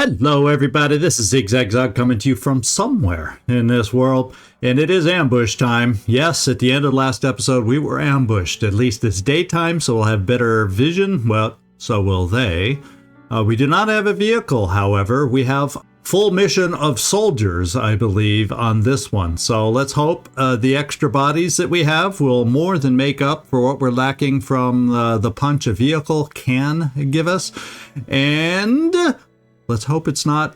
Hello everybody, this is ZigZagZog coming to you from somewhere in this world, and it is ambush time. Yes, at the end of the last episode we were ambushed. At least it's daytime, so we'll have better vision. Well, so will they. We do not have a vehicle, however. We have full mission of soldiers, I believe, on this one. So let's hope the extra bodies that we have will more than make up for what we're lacking from the punch a vehicle can give us. And let's hope it's not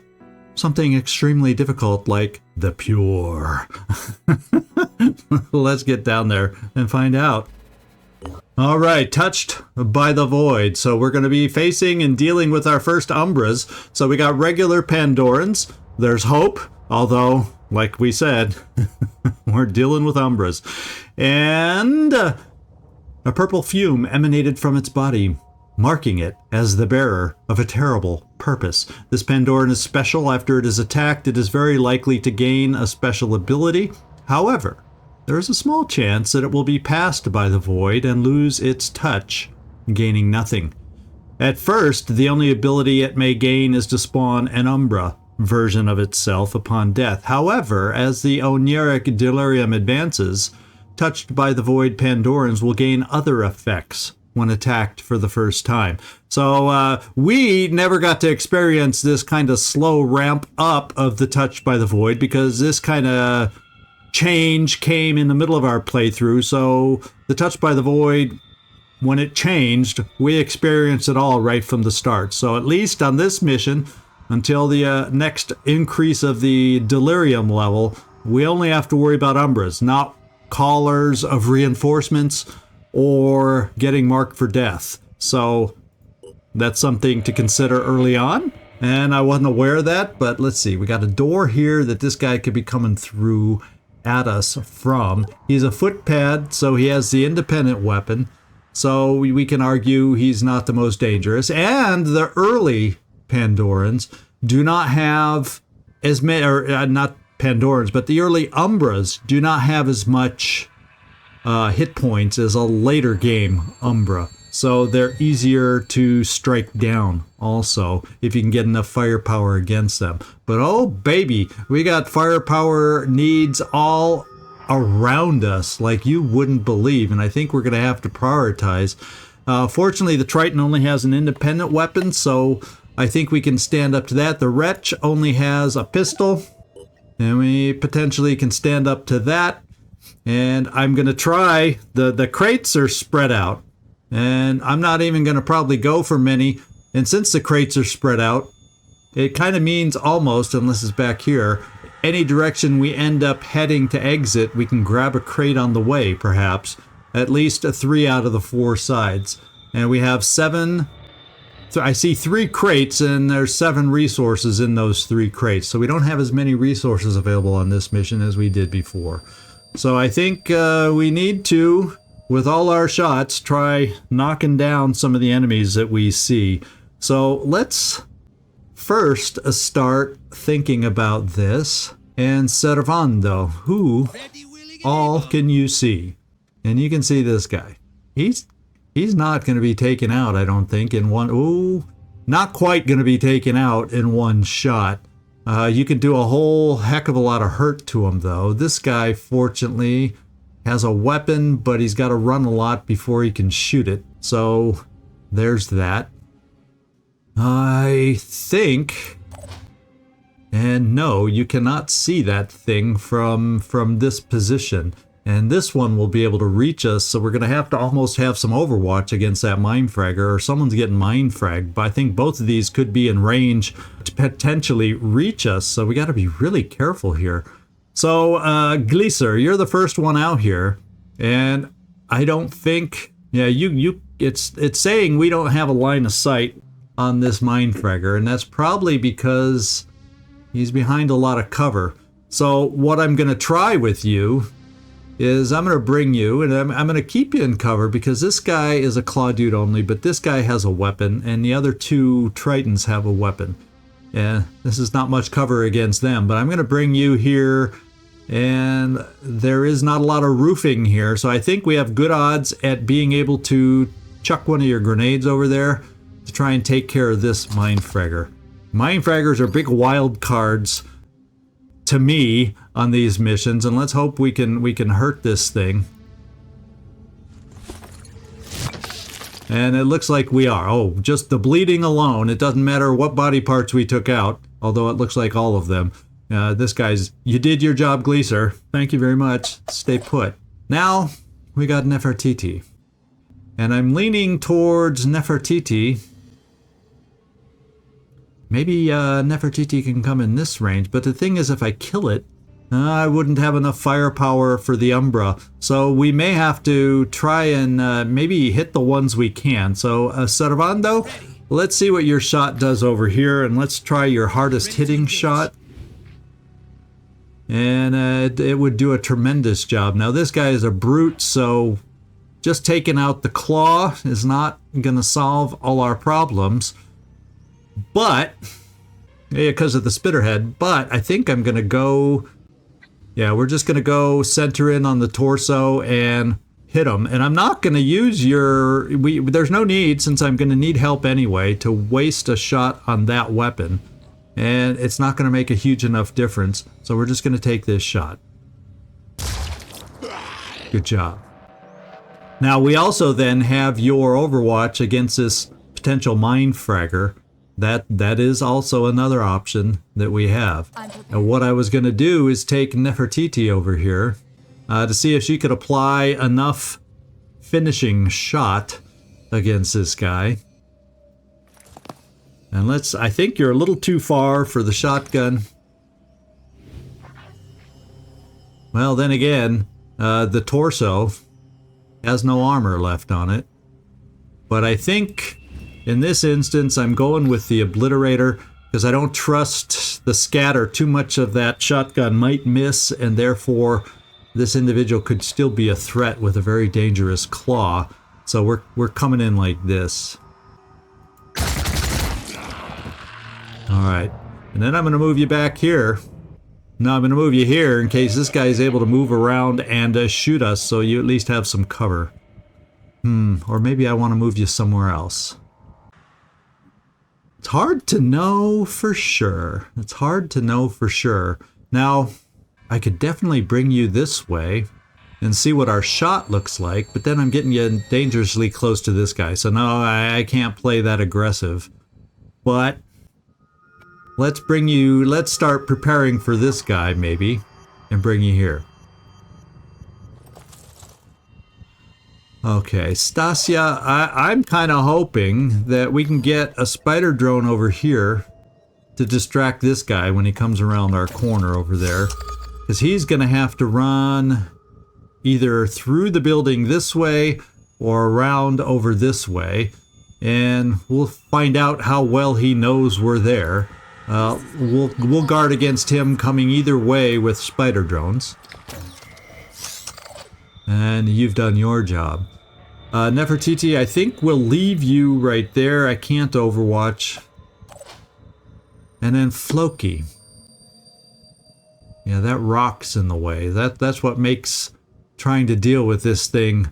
something extremely difficult like the Pure. Let's get down there and find out. All right, touched by the void. So we're going to be facing and dealing with our first Umbras. So we got regular Pandorans. There's hope, although, like we said, we're dealing with Umbras. And a purple fume emanated from its body, marking it as the bearer of a terrible purpose. This Pandoran is special. After it is attacked, it is very likely to gain a special ability. However, there is a small chance that it will be passed by the void and lose its touch, gaining nothing. At first, the only ability it may gain is to spawn an Umbra version of itself upon death. However, as the oniric delirium advances, touched by the void Pandorans will gain other effects when attacked for the first time. So we never got to experience this kind of slow ramp up of the touched by the void because this kind of change came in the middle of our playthrough. So the touched by the void, when it changed, we experienced it all right from the start. So at least on this mission, until the next increase of the delirium level, we only have to worry about Umbras, not callers of reinforcements or getting marked for death. So that's something to consider early on. And I wasn't aware of that, but let's see. We got a door here that this guy could be coming through at us from. He's a footpad, so he has the independent weapon. So we can argue he's not the most dangerous. And the early Pandorans do not have as many, or not Pandorans, but the early Umbras do not have as much hit points as a later game Umbra. So they're easier to strike down also if you can get enough firepower against them. But oh baby, we got firepower needs all around us like you wouldn't believe. And I think we're going to have to prioritize. Fortunately, the Triton only has an independent weapon, so I think we can stand up to that. The Wretch only has a pistol, and we potentially can stand up to that. And I'm going to try, the crates are spread out. And I'm not even going to probably go for many. And since the crates are spread out, it kind of means almost, unless it's back here, any direction we end up heading to exit, we can grab a crate on the way, perhaps. At least 3 out of the 4 sides. And we have 7. So I see 3 crates, and there's 7 resources in those 3 crates. So we don't have as many resources available on this mission as we did before. So I think we need to, with all our shots, try knocking down some of the enemies that we see. So let's first start thinking about this. And Servando, who all can you see? And you can see this guy. He's not going to be taken out, I don't think, in one. Ooh, not quite going to be taken out in one shot. You could do a whole heck of a lot of hurt to him, though. This guy, fortunately, has a weapon, but he's got to run a lot before he can shoot it. So there's that. I think, and no, you cannot see that thing from this position. And this one will be able to reach us, so we're going to have almost have some overwatch against that mind fragger, or someone's getting mind fragged. But I think both of these could be in range to potentially reach us, so we got to be really careful here. So, Gleaser, you're the first one out here, and I don't think, yeah, it's saying we don't have a line of sight on this mind fragger, and that's probably because he's behind a lot of cover. So what I'm going to try with you is I'm going to bring you, and I'm going to keep you in cover because this guy is a claw dude only, but this guy has a weapon, and the other 2 Tritons have a weapon. Yeah, this is not much cover against them, but I'm going to bring you here, and there is not a lot of roofing here, so I think we have good odds at being able to chuck one of your grenades over there to try and take care of this mind fragger. Mind fraggers are big wild cards to me on these missions, and let's hope we can hurt this thing. And it looks like we are. Oh, just the bleeding alone. It doesn't matter what body parts we took out, although it looks like all of them. This guy's... You did your job, Gleeser. Thank you very much. Stay put. Now, we got Nefertiti. And I'm leaning towards Nefertiti. Maybe Nefertiti can come in this range, but the thing is, if I kill it, I wouldn't have enough firepower for the Umbra. So we may have to try and maybe hit the ones we can. So, Servando, let's see what your shot does over here, and let's try your hardest hitting shot. And it would do a tremendous job. Now, this guy is a brute, so just taking out the claw is not going to solve all our problems. But, yeah, because of the spitterhead, but I think I'm going to go... Yeah, we're just going to go center in on the torso and hit him. And I'm not going to use your... There's no need, since I'm going to need help anyway, to waste a shot on that weapon. And it's not going to make a huge enough difference. So we're just going to take this shot. Good job. Now, we also then have your Overwatch against this potential mind fragger. That is also another option that we have. And what I was going to do is take Nefertiti over here to see if she could apply enough finishing shot against this guy. And I think you're a little too far for the shotgun. Well, then again, the torso has no armor left on it. But I think... In this instance, I'm going with the Obliterator because I don't trust the scatter. Too much of that shotgun might miss, and therefore this individual could still be a threat with a very dangerous claw. So we're coming in like this. Alright, and then I'm going to move you back here. No, I'm going to move you here in case this guy is able to move around and shoot us, so you at least have some cover. Or maybe I want to move you somewhere else. It's hard to know for sure. It's hard to know for sure. Now, I could definitely bring you this way and see what our shot looks like, but then I'm getting you dangerously close to this guy. So no, I can't play that aggressive. But let's start preparing for this guy maybe and bring you here. Okay, Stasia, I'm kind of hoping that we can get a spider drone over here to distract this guy when he comes around our corner over there. Because he's going to have to run either through the building this way or around over this way. And we'll find out how well he knows we're there. We'll guard against him coming either way with spider drones. And you've done your job. Nefertiti, I think we'll leave you right there. I can't overwatch. And then Floki. Yeah, that rock's in the way. That's what makes trying to deal with this thing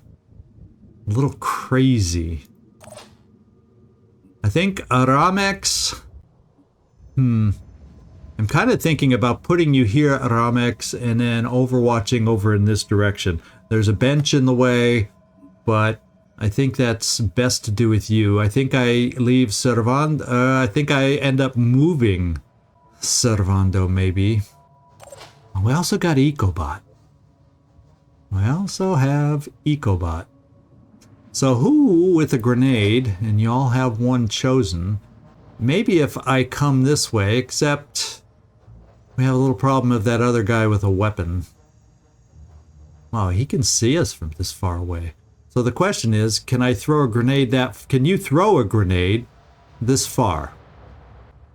a little crazy. I think Aramex... I'm kind of thinking about putting you here, Aramex, and then overwatching over in this direction. There's a bench in the way, but I think that's best to do with you. I think I leave Servando. I think I end up moving Servando, maybe. We also got Ecobot. I also have Ecobot. So who with a grenade, and you all have one chosen. Maybe if I come this way, except we have a little problem of that other guy with a weapon. Wow, he can see us from this far away. So the question is, can I throw a grenade can you throw a grenade this far?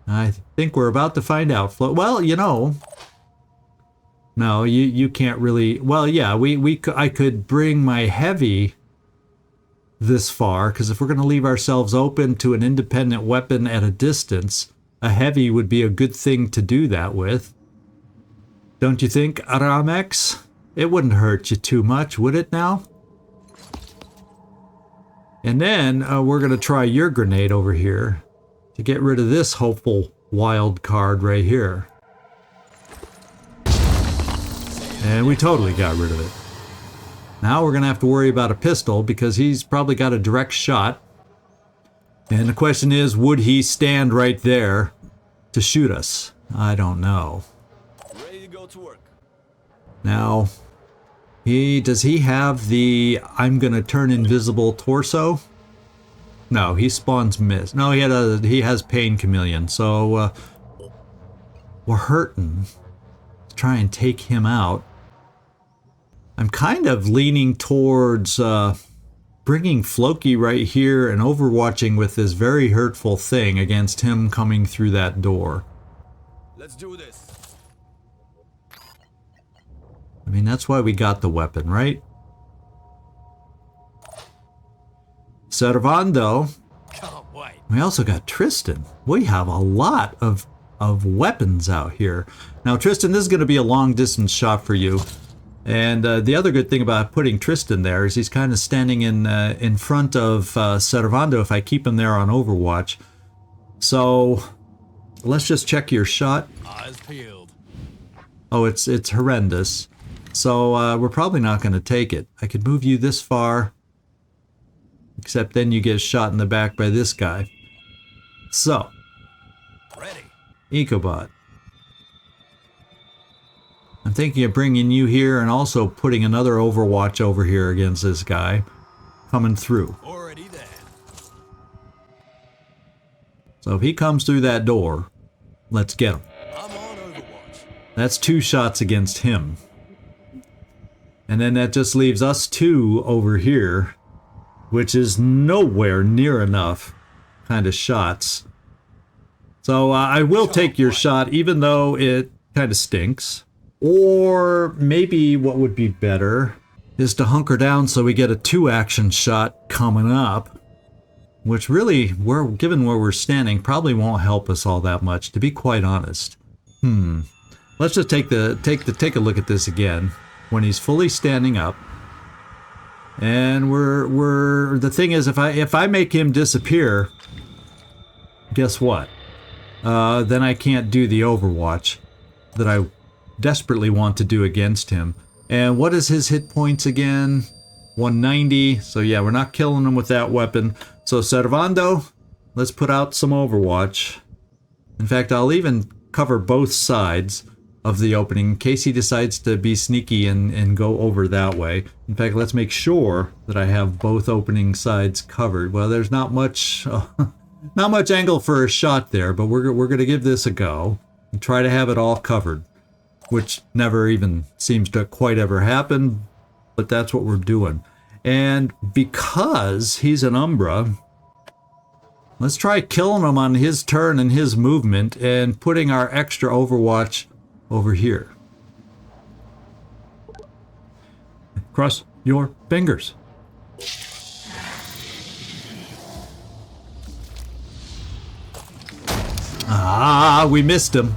I think we're about to find out. Well, you know, no, you can't really, well, yeah, I could bring my heavy this far, because if we're going to leave ourselves open to an independent weapon at a distance, a heavy would be a good thing to do that with. Don't you think, Aramex? It wouldn't hurt you too much, would it now? And then we're going to try your grenade over here to get rid of this hopeful wild card right here. And we totally got rid of it. Now we're going to have to worry about a pistol because he's probably got a direct shot. And the question is, would he stand right there to shoot us? I don't know. Ready to go to work. Now, does he have the I'm going to turn invisible torso? No, he spawns mist. No, he has pain chameleon. So we're hurting. Let's try and take him out. I'm kind of leaning towards bringing Floki right here and overwatching with this very hurtful thing against him coming through that door. Let's do this. I mean, that's why we got the weapon, right? Servando. We also got Tristan. We have a lot of weapons out here. Now, Tristan, this is going to be a long distance shot for you. And the other good thing about putting Tristan there is he's kind of standing in front of Servando if I keep him there on Overwatch. So let's just check your shot. Eyes peeled. Oh, it's horrendous. So we're probably not going to take it. I could move you this far, except then you get shot in the back by this guy. So, Ready. Ecobot. I'm thinking of bringing you here and also putting another Overwatch over here against this guy coming through. Already there. So if he comes through that door, let's get him. I'm on Overwatch. That's 2 shots against him. And then that just leaves us 2 over here, which is nowhere near enough kind of shots. So I will take your shot even though it kind of stinks. Or maybe what would be better is to hunker down so we get a 2-action shot coming up, which really, given where we're standing, probably won't help us all that much, to be quite honest. Let's just take a look at this again when he's fully standing up. And the thing is, if I make him disappear, guess what? Then I can't do the Overwatch that I desperately want to do against him. And what is his hit points again? 190. So yeah, we're not killing him with that weapon. So Servando, let's put out some Overwatch. In fact, I'll even cover both sides of the opening in case he decides to be sneaky and go over that way. In fact, let's make sure that I have both opening sides covered. Well, there's not much angle for a shot there, but we're going to give this a go and try to have it all covered, which never even seems to quite ever happen, but that's what we're doing. And because he's an Umbra, let's try killing him on his turn and his movement and putting our extra Overwatch over here. Cross your fingers. Ah, we missed him.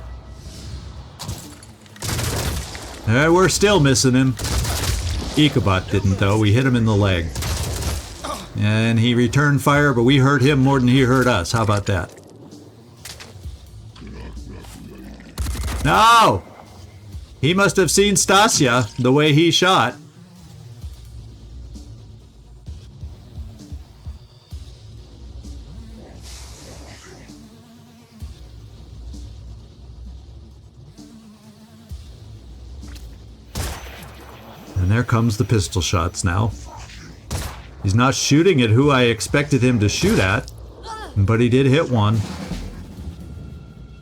We're still missing him. Ecobot didn't, though. We hit him in the leg. And he returned fire, but we hurt him more than he hurt us. How about that? No! He must have seen Stasia the way he shot. And there comes the pistol shots now. He's not shooting at who I expected him to shoot at, but he did hit one.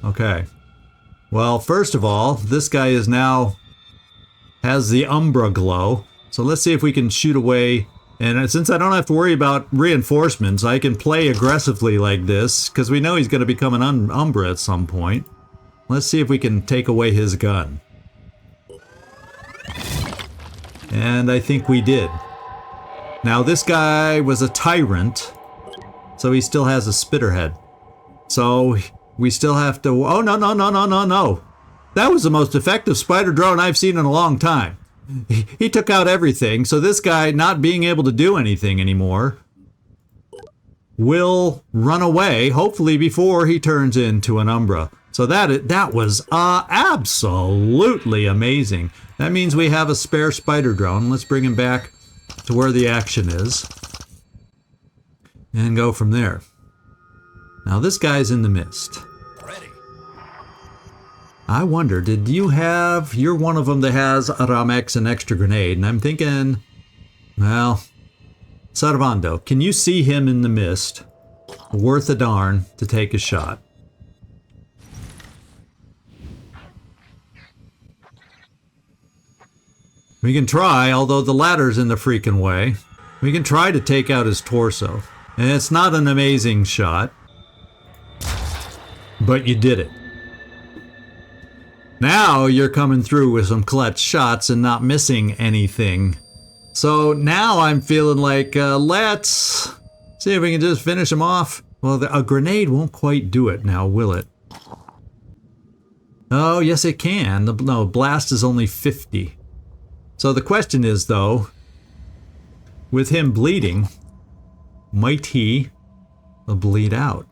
Okay. Well, first of all, this guy has the Umbra glow. So let's see if we can shoot away. And since I don't have to worry about reinforcements, I can play aggressively like this, because we know he's going to become an Umbra at some point. Let's see if we can take away his gun. And I think we did. Now this guy was a tyrant, so he still has a spitterhead. So we still have to... Oh, no, no, no, no, no, no. That was the most effective spider drone I've seen in a long time. He took out everything, so this guy not being able to do anything anymore will run away, hopefully before he turns into an Umbra. So that was absolutely amazing. That means we have a spare spider drone. Let's bring him back to where the action is and go from there. Now this guy's in the mist. Ready. I wonder, you're one of them that has a Ramex, an extra grenade, and I'm thinking, well, Servando, can you see him in the mist? Worth a darn to take a shot. We can try, although the ladder's in the freaking way. We can try to take out his torso. And it's not an amazing shot. But you did it. Now you're coming through with some clutch shots and not missing anything. So now I'm feeling like, let's see if we can just finish him off. Well, a grenade won't quite do it now, will it? Oh, yes it can. No, blast is only 50. So the question is, though, with him bleeding, might he bleed out?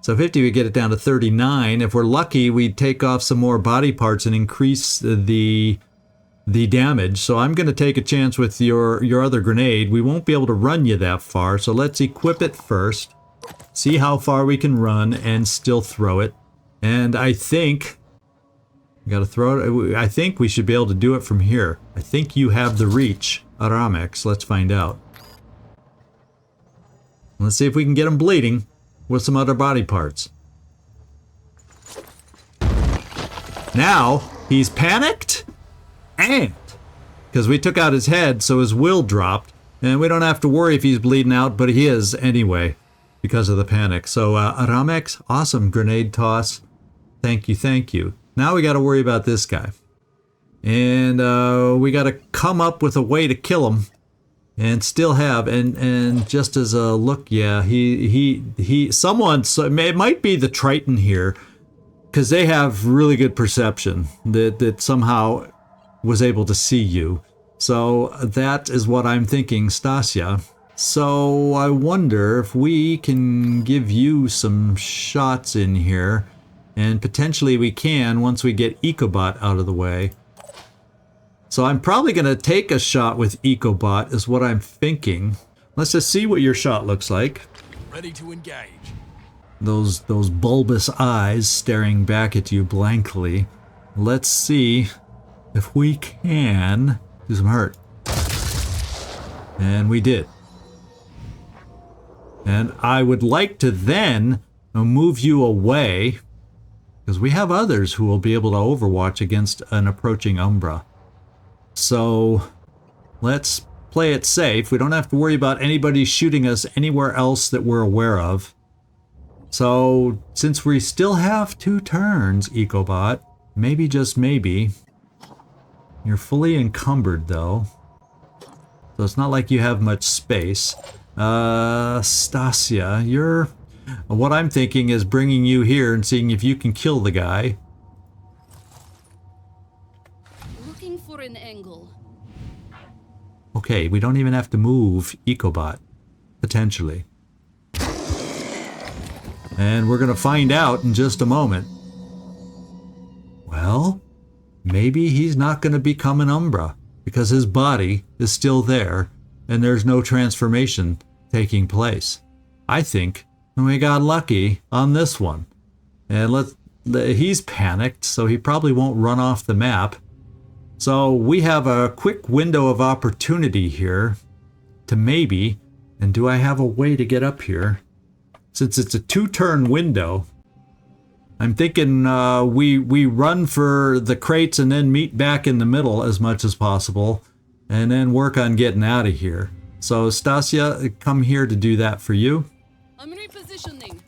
So 50 would get it down to 39. If we're lucky, we'd take off some more body parts and increase the damage. So I'm going to take a chance with your other grenade. We won't be able to run you that far, so let's equip it first. See how far we can run and still throw it. And I think gotta throw it. I think we should be able to do it from here. I think you have the reach, Aramex. Let's find out. Let's see if we can get him bleeding with some other body parts. Now he's panicked, and because we took out his head, so his will dropped, and we don't have to worry if he's bleeding out, but he is anyway because of the panic. So Aramex, awesome grenade toss. Thank you, thank you. Now we got to worry about this guy. And we got to come up with a way to kill him and still have, and just as a look, yeah, someone, so it might be the Triton here, because they have really good perception that somehow was able to see you. So that is what I'm thinking, Stasia. So I wonder if we can give you some shots in here. And potentially we can once we get Ecobot out of the way. So I'm probably going to take a shot with Ecobot is what I'm thinking. Let's just see what your shot looks like. Ready to engage. Those bulbous eyes staring back at you blankly. Let's see if we can do some hurt. And we did. And I would like to then move you away, because we have others who will be able to overwatch against an approaching Umbra. So let's play it safe. We don't have to worry about anybody shooting us anywhere else that we're aware of. So since we still have 2 turns, Ecobot, maybe, just maybe, you're fully encumbered though. So it's not like you have much space. Stasia, you're... What I'm thinking is bringing you here and seeing if you can kill the guy. Looking for an angle. Okay, we don't even have to move Ecobot, potentially. And we're gonna find out in just a moment. Well, maybe he's not gonna become an Umbra, because his body is still there, and there's no transformation taking place. I think we got lucky on this one. And he's panicked, so he probably won't run off the map. So we have a quick window of opportunity here to maybe, and do I have a way to get up here? Since it's a 2-turn window, I'm thinking we run for the crates and then meet back in the middle as much as possible, and then work on getting out of here. So Stasia, come here to do that for you. I'm repositioning.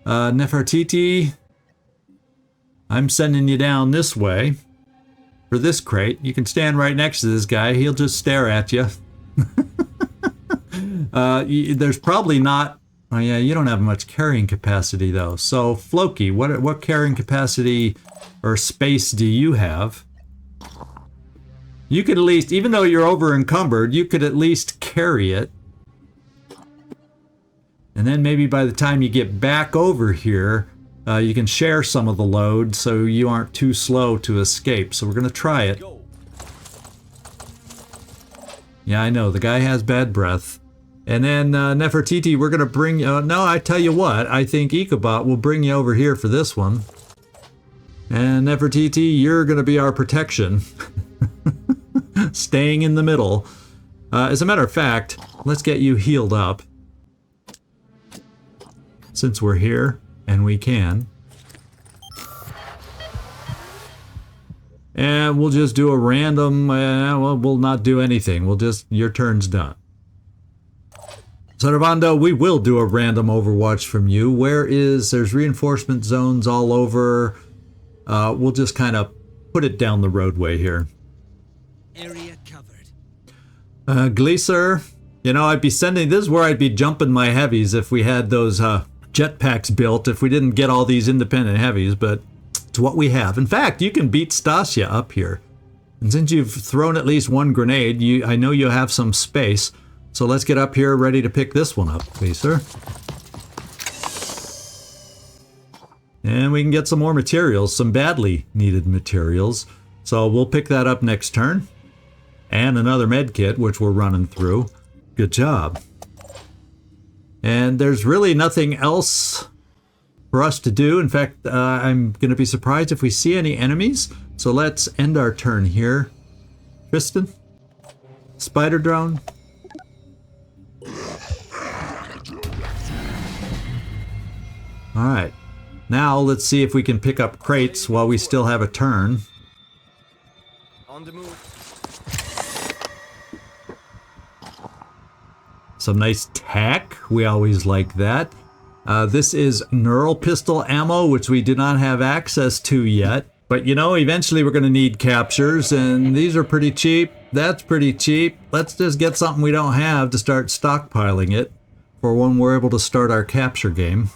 Nefertiti, I'm sending you down this way for this crate. You can stand right next to this guy. He'll just stare at you. There's probably not... Oh yeah, you don't have much carrying capacity though. So Floki, what carrying capacity or space do you have? You could at least, even though you're over encumbered, you could at least carry it. And then maybe by the time you get back over here, you can share some of the load so you aren't too slow to escape. So we're going to try it. Go. Yeah, I know. The guy has bad breath. And then Nefertiti, we're going to bring... no, I tell you what. I think Ecobot will bring you over here for this one. And Nefertiti, you're going to be our protection. Staying in the middle. As a matter of fact, let's get you healed up. Since we're here, and we can. And we'll just do a random... well, we'll not do anything. We'll just... Your turn's done. Sarvando, we will do a random Overwatch from you. Where is... There's reinforcement zones all over. We'll just kind of put it down the roadway here. Area covered. Gleeser, you know, I'd be sending... This is where I'd be jumping my heavies if we had those jetpacks built, if we didn't get all these independent heavies, but it's what we have. In fact, you can beat Stasia up here. And since you've thrown at least one grenade, I know you have some space. So let's get up here ready to pick this one up, please, sir. And we can get some more materials, some badly needed materials. So we'll pick that up next turn. And another med kit, which we're running through. Good job. And there's really nothing else for us to do. In fact, I'm going to be surprised if we see any enemies. So let's end our turn here. Tristan? Spider drone? Alright. Now let's see if we can pick up crates while we still have a turn. On the move. Some nice tack. We always like that. This is neural pistol ammo, which we do not have access to yet. But you know, eventually we're going to need captures, and these are pretty cheap. That's pretty cheap. Let's just get something we don't have to start stockpiling it for when we're able to start our capture game.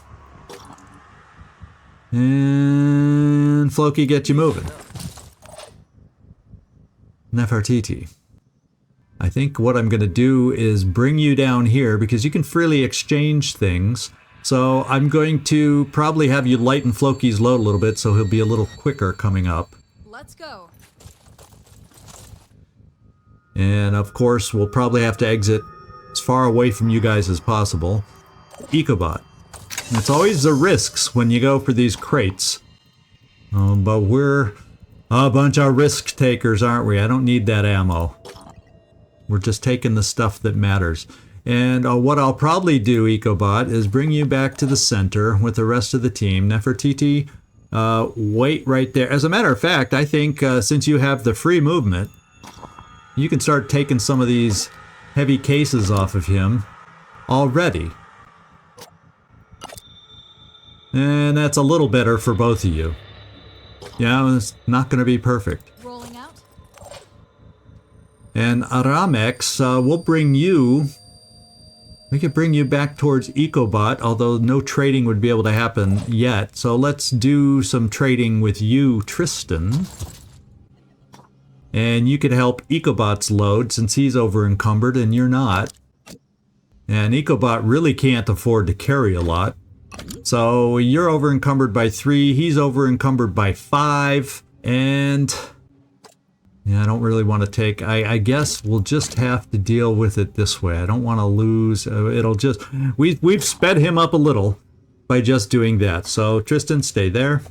And Floki, get you moving. Nefertiti. I think what I'm going to do is bring you down here because you can freely exchange things. So I'm going to probably have you lighten Floki's load a little bit so he'll be a little quicker coming up. Let's go. And of course, we'll probably have to exit as far away from you guys as possible. Ecobot. And it's always the risks when you go for these crates. But we're a bunch of risk takers, aren't we? I don't need that ammo. We're just taking the stuff that matters. And what I'll probably do, Ecobot, is bring you back to the center with the rest of the team. Nefertiti, wait right there. As a matter of fact, I think since you have the free movement, you can start taking some of these heavy cases off of him already. And that's a little better for both of you. Yeah, it's not going to be perfect. Rolling out. And Aramex, we'll bring you... We could bring you back towards Ecobot, although no trading would be able to happen yet. So let's do some trading with you, Tristan. And you could help Ecobot's load since he's over encumbered and you're not. And Ecobot really can't afford to carry a lot. So you're over encumbered by 3, he's over encumbered by 5, and yeah, I don't really want to take, I guess we'll just have to deal with it this way. I don't want to lose, it'll just, we've sped him up a little by just doing that. So Tristan, stay there.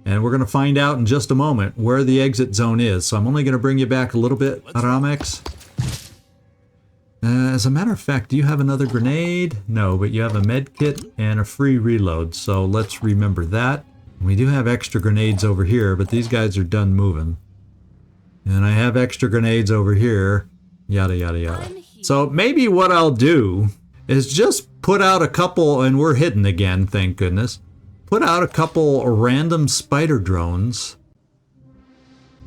And we're going to find out in just a moment where the exit zone is. So I'm only going to bring you back a little bit, Aramex. As a matter of fact, do you have another grenade? No, but you have a med kit and a free reload, so let's remember that. We do have extra grenades over here, but these guys are done moving. And I have extra grenades over here, yada yada yada. So maybe what I'll do is just put out a couple, and we're hidden again, thank goodness. Put out a couple random spider drones.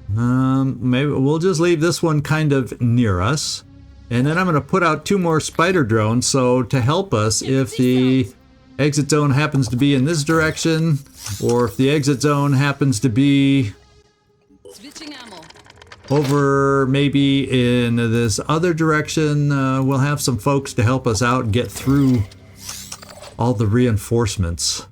Maybe we'll just leave this one kind of near us. And then I'm going to put out 2 more spider drones, so to help us if the exit zone happens to be in this direction, or if the exit zone happens to be Switching ammo. over maybe in this other direction, we'll have some folks to help us out and get through all the reinforcements.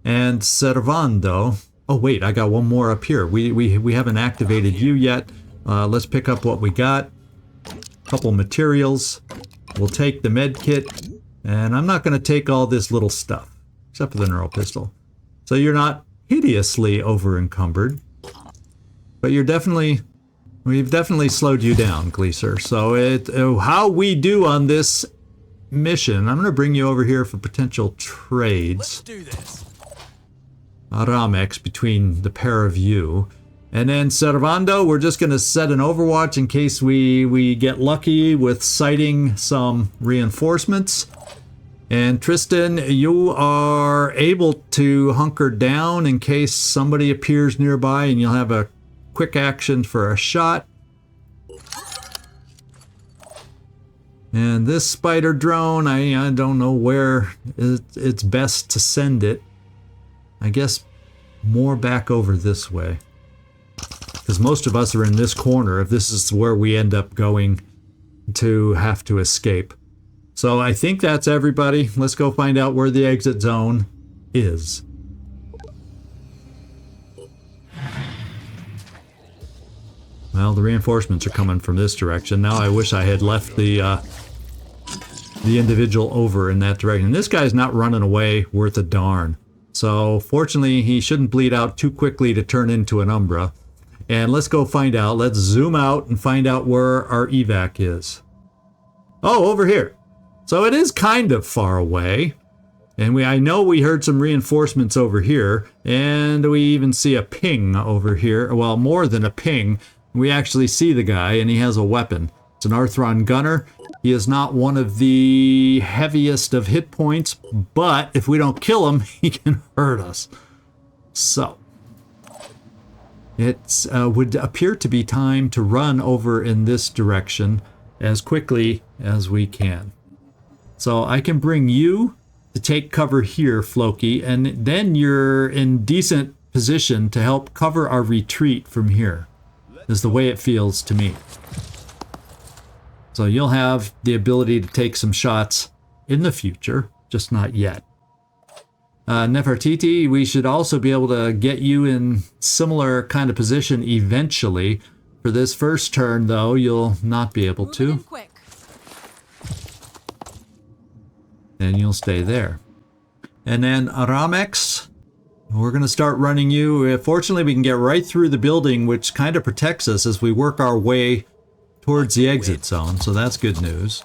And Servando. Oh wait, I got one more up here. We haven't activated you yet. Let's pick up what we got. Couple materials. We'll take the med kit. And I'm not going to take all this little stuff. Except for the neural pistol. So you're not hideously over encumbered. But you're definitely... We've definitely slowed you down, Gleeser. So how we do on this mission, I'm going to bring you over here for potential trades. Let's do this. Aramex between the pair of you. And then Servando, we're just going to set an overwatch in case we get lucky with sighting some reinforcements. And Tristan, you are able to hunker down in case somebody appears nearby, and you'll have a quick action for a shot. And this spider drone, I don't know where it's best to send it. I guess more back over this way. Because most of us are in this corner if this is where we end up going to have to escape. So I think that's everybody. Let's go find out where the exit zone is. Well, the reinforcements are coming from this direction. Now I wish I had left the individual over in that direction. This guy's not running away worth a darn. So fortunately, he shouldn't bleed out too quickly to turn into an Umbra. And let's go find out. Let's zoom out and find out where our evac is. Oh, over here. So it is kind of far away. And I know we heard some reinforcements over here. And we even see a ping over here. Well, more than a ping. We actually see the guy, and he has a weapon. It's an Arthron gunner. He is not one of the heaviest of hit points, but if we don't kill him, he can hurt us. So, it would appear to be time to run over in this direction as quickly as we can. So I can bring you to take cover here, Floki, and then you're in decent position to help cover our retreat from here. Is the way it feels to me. So you'll have the ability to take some shots in the future, just not yet. Nefertiti, we should also be able to get you in similar kind of position eventually. For this first turn, though, you'll not be able to. Quick. And you'll stay there. And then Aramex, we're going to start running you. Fortunately, we can get right through the building, which kind of protects us as we work our way towards the exit zone, so that's good news.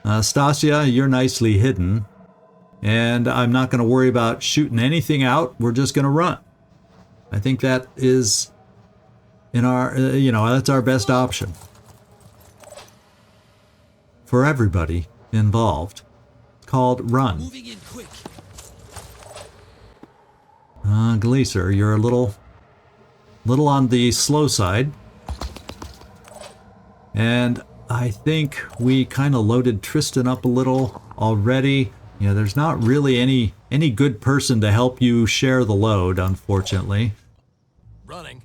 Stasia, you're nicely hidden. And I'm not going to worry about shooting anything out. We're just going to run. I think that is in our, that's our best option. For everybody involved. It's called run. Moving in quick. Gleeser, you're a little on the slow side. And I think we kind of loaded Tristan up a little already. Yeah, there's not really any good person to help you share the load, unfortunately. Running.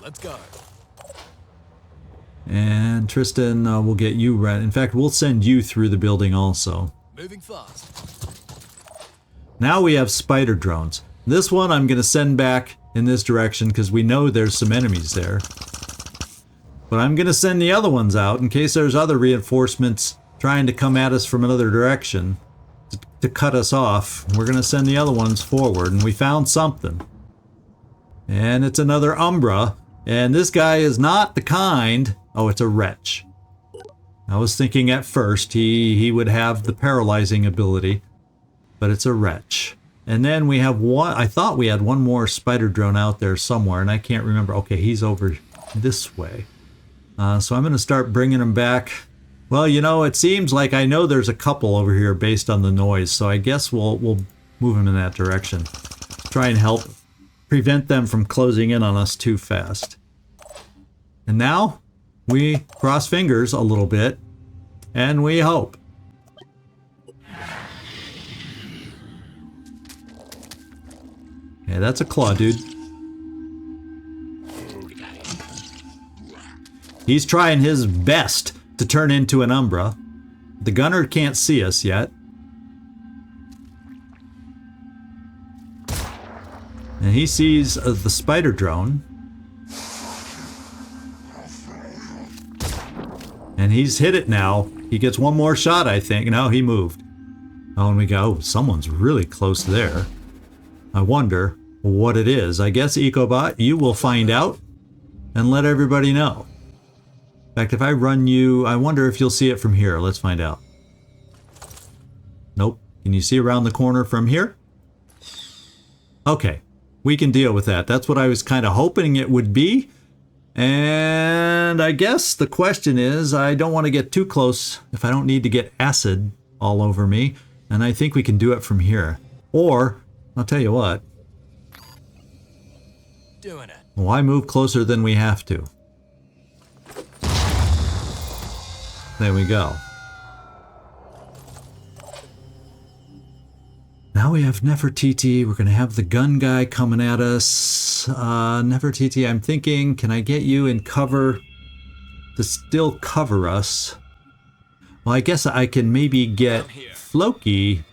Let's go. And Tristan, we'll get you ready. In fact, we'll send you through the building also. Moving fast. Now we have spider drones. This one I'm going to send back in this direction because we know there's some enemies there. But I'm going to send the other ones out in case there's other reinforcements trying to come at us from another direction to cut us off. We're going to send the other ones forward, and we found something. And it's another Umbra, and this guy is not the kind... Oh, it's a wretch. I was thinking at first he would have the paralyzing ability, but it's a wretch. And then we have one... I thought we had one more spider drone out there somewhere, and I can't remember. Okay, he's over this way. So I'm going to start bringing him back. Well, it seems like I know there's a couple over here based on the noise, so I guess we'll move him in that direction. Try and help prevent them from closing in on us too fast. And now we cross fingers a little bit, and we hope. Yeah, that's a claw, dude. He's trying his best to turn into an Umbra. The gunner can't see us yet. And he sees the spider drone. And he's hit it now. He gets one more shot, I think. No, he moved. Oh, and we go, oh, someone's really close there. I wonder what it is. I guess, EcoBot, you will find out and let everybody know. In fact, if I run you, I wonder if you'll see it from here. Let's find out. Nope. Can you see around the corner from here? Okay. We can deal with that. That's what I was kind of hoping it would be. And I guess the question is, I don't want to get too close if I don't need to get acid all over me. And I think we can do it from here. Or, I'll tell you what. Doing it. Why move closer than we have to? There we go. Now we have Nefertiti. We're going to have the gun guy coming at us. Nefertiti, I'm thinking, can I get you in cover to still cover us? Well, I guess I can maybe get Floki.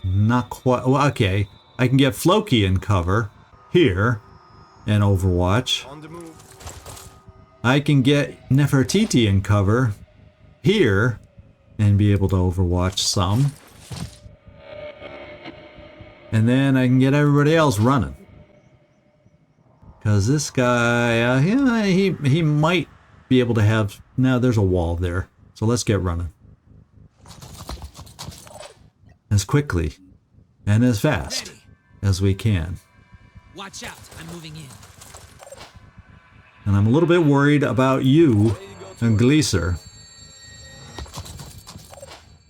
Not quite. Well, okay. I can get Floki in cover here and Overwatch. On the move. I can get Nefertiti in cover here and be able to Overwatch some. And then I can get everybody else running. Because this guy, he might be able to have... No, there's a wall there. So let's get running. As quickly and as fast as we can. Watch out, I'm moving in. And I'm a little bit worried about you and Gleeser.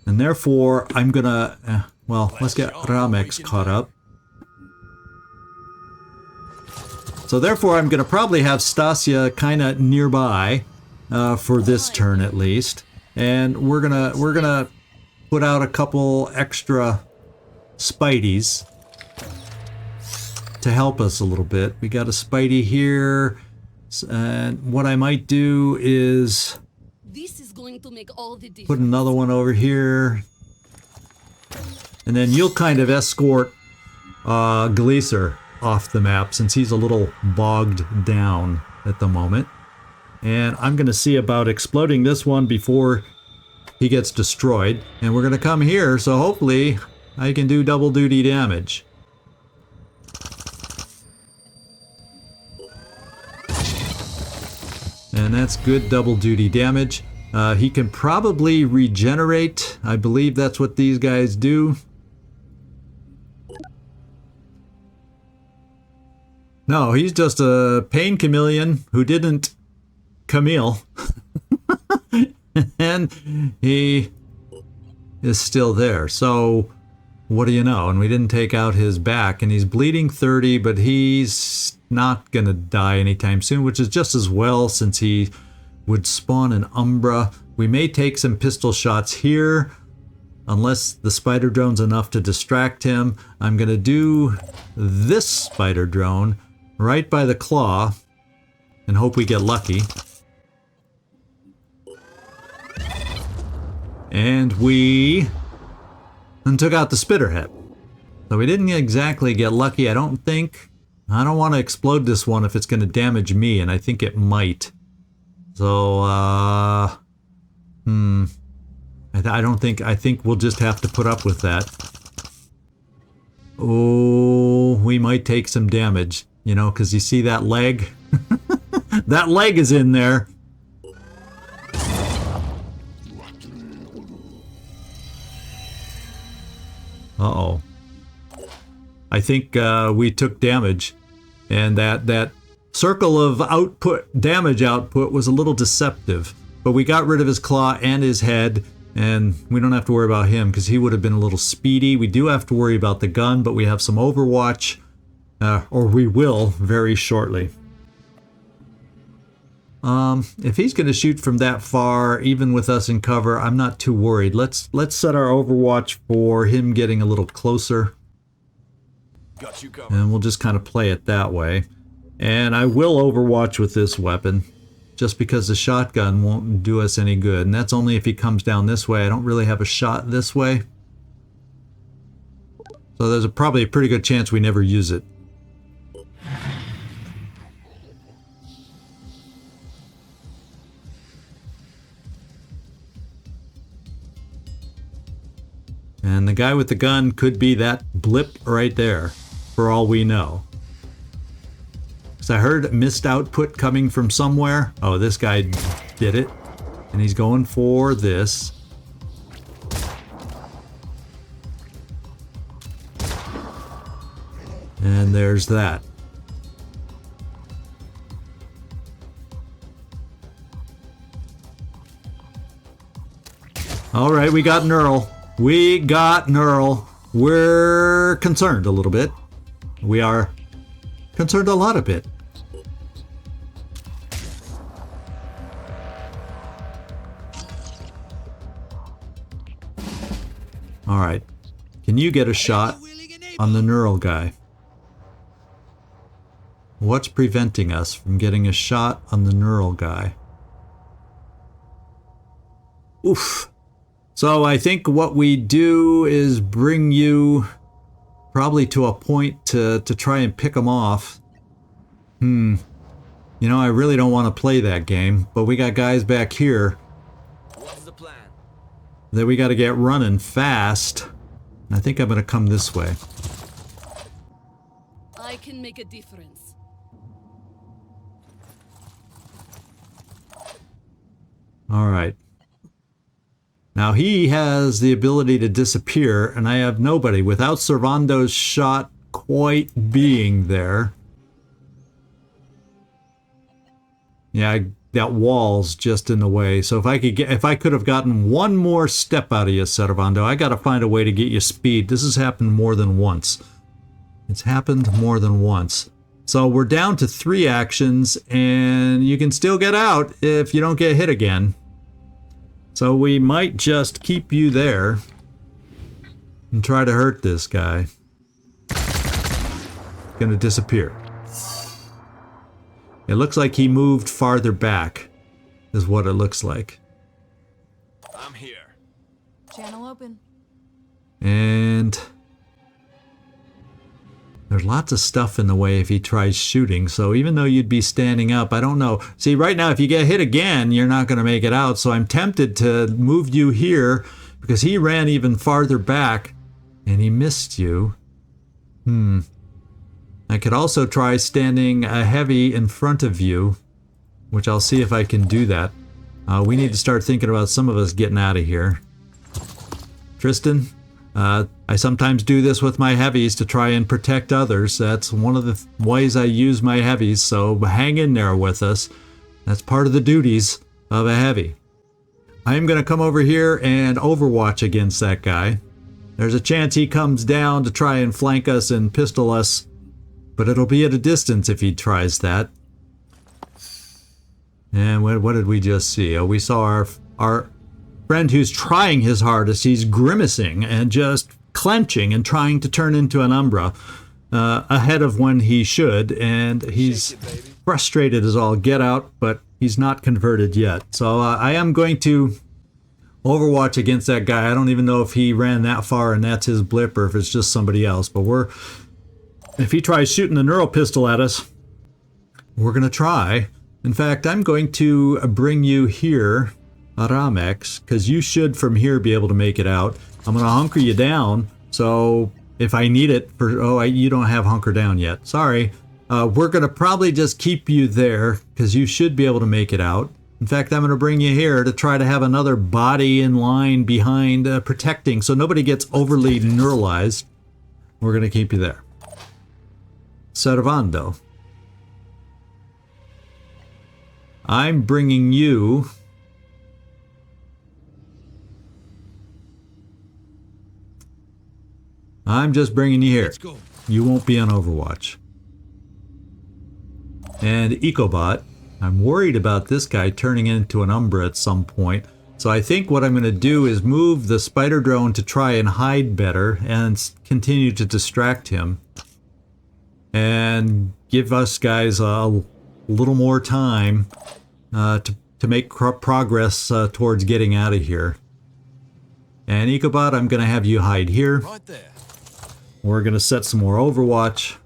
And therefore, I'm gonna... well, let's get Ramex caught up. So therefore, I'm gonna probably have Stasia kind of nearby for this turn at least. And we're gonna put out a couple extra Spideys to help us a little bit. We got a Spidey here, and what I might do is This is going to make all the difference. put another one over here, and then you'll kind of escort Gleeser off the map since he's a little bogged down at the moment. And I'm going to see about exploding this one before he gets destroyed. And we're going to come here, so hopefully I can do double duty damage. And that's good double duty damage. He can probably regenerate. I believe that's what these guys do. No, he's just a pain chameleon who didn't Camille. And he is still there. So, what do you know? And we didn't take out his back. And he's bleeding 30, but he's not going to die anytime soon, which is just as well since he would spawn an Umbra. We may take some pistol shots here, unless the spider drone's enough to distract him. I'm going to do this spider drone right by the claw and hope we get lucky. And we took out the spitterhead. So we didn't exactly get lucky, I don't think. I don't want to explode this one if it's going to damage me, and I think it might. So, I think we'll just have to put up with that. Oh, we might take some damage, you know, because you see that leg? That leg is in there. Uh-oh. I think we took damage, and that circle of output, damage output, was a little deceptive. But we got rid of his claw and his head, and we don't have to worry about him because he would have been a little speedy. We do have to worry about the gun, but we have some Overwatch, or we will very shortly. If he's going to shoot from that far, even with us in cover, I'm not too worried. Let's set our Overwatch for him getting a little closer. Got you covered. And we'll just kind of play it that way. And I will Overwatch with this weapon, just because the shotgun won't do us any good. And that's only if he comes down this way. I don't really have a shot this way. So there's probably a pretty good chance we never use it. And the guy with the gun could be that blip right there, for all we know. So I heard missed output coming from somewhere. Oh, this guy did it. And he's going for this. And there's that. All right, we got Neural. We got Neural. We're concerned a little bit. We are concerned a lot a bit. All right. Can you get a shot on the Neural guy? What's preventing us from getting a shot on the Neural guy? Oof. So I think what we do is bring you probably to a point to try and pick them off. You know, I really don't want to play that game, but we got guys back here. What's the plan? That we got to get running fast. I think I'm going to come this way. I can make a difference. All right. Now he has the ability to disappear, and I have nobody without Servando's shot quite being there. Yeah, that wall's just in the way. So if I could have gotten one more step out of you, Servando, I got to find a way to get you speed. This has happened more than once. It's happened more than once. So we're down to 3 actions, and you can still get out if you don't get hit again. So we might just keep you there and try to hurt this guy. Gonna disappear. It looks like he moved farther back, is what it looks like. I'm here. Channel open. And there's lots of stuff in the way if he tries shooting, so even though you'd be standing up, I don't know. See, right now, if you get hit again, you're not going to make it out, so I'm tempted to move you here because he ran even farther back and he missed you. I could also try standing a heavy in front of you, which I'll see if I can do that. We need to start thinking about some of us getting out of here. Tristan? I sometimes do this with my heavies to try and protect others. That's one of the ways I use my heavies, so hang in there with us. That's part of the duties of a heavy. I am going to come over here and overwatch against that guy. There's a chance he comes down to try and flank us and pistol us, but it'll be at a distance if he tries that. And what did we just see? Oh, we saw our friend who's trying his hardest. He's grimacing and just clenching and trying to turn into an Umbra ahead of when he should, and he's frustrated as all get out, but he's not converted yet. So I am going to overwatch against that guy. I don't even know if he ran that far and that's his blip or if it's just somebody else, but if he tries shooting the neural pistol at us, we're gonna try. In fact, I'm going to bring you here, Aramex, because you should from here be able to make it out. I'm going to hunker you down, so if I need it for... you don't have hunker down yet. Sorry. We're going to probably just keep you there, because you should be able to make it out. In fact, I'm going to bring you here to try to have another body in line behind protecting, so nobody gets overly neuralized. We're going to keep you there. Servando. I'm bringing you... I'm just bringing you here. Let's go. You won't be on Overwatch. And Ecobot, I'm worried about this guy turning into an Umbra at some point. So I think what I'm going to do is move the spider drone to try and hide better and continue to distract him. And give us guys a little more time to make progress towards getting out of here. And Ecobot, I'm going to have you hide here. Right there. We're going to set some more Overwatch.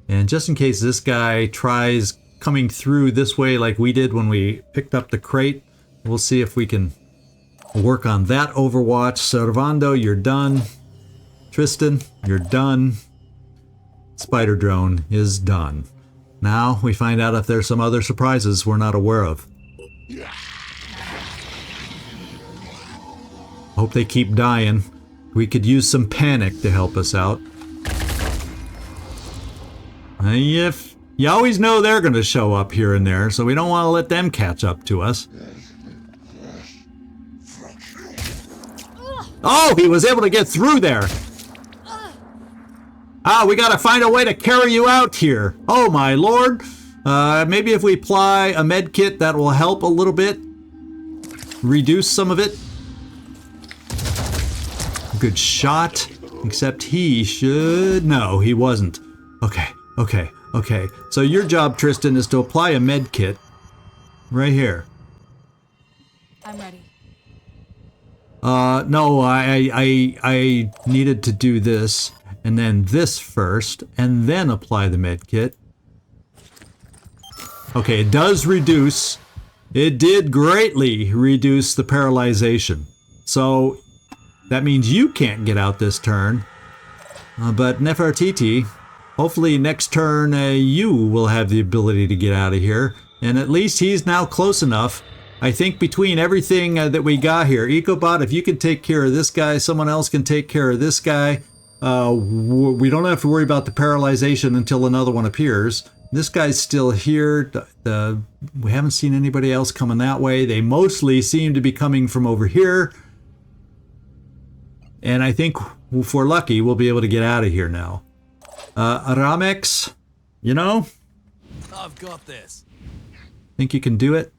And just in case this guy tries coming through this way like we did when we picked up the crate, we'll see if we can work on that Overwatch. Servando, you're done. Tristan, you're done. Spider Drone is done. Now we find out if there's some other surprises we're not aware of. Hope they keep dying. We could use some panic to help us out. If you always know they're going to show up here and there, so we don't want to let them catch up to us. Oh, he was able to get through there. Ah, we got to find a way to carry you out here. Oh my lord. Maybe if we apply a med kit, that will help a little bit. Reduce some of it. Good shot. Except he should... No, he wasn't. Okay. So your job, Tristan, is to apply a med kit. Right here. I'm ready. No, I needed to do this. And then this first. And then apply the med kit. Okay, it does reduce. It did greatly reduce the paralyzation. So... that means you can't get out this turn. But Nefertiti, hopefully next turn you will have the ability to get out of here. And at least he's now close enough. I think between everything that we got here, Ecobot, if you can take care of this guy, someone else can take care of this guy. We don't have to worry about the paralyzation until another one appears. This guy's still here. We haven't seen anybody else coming that way. They mostly seem to be coming from over here. And I think if we're lucky, we'll be able to get out of here now. Aramex, you know? I've got this. Think you can do it?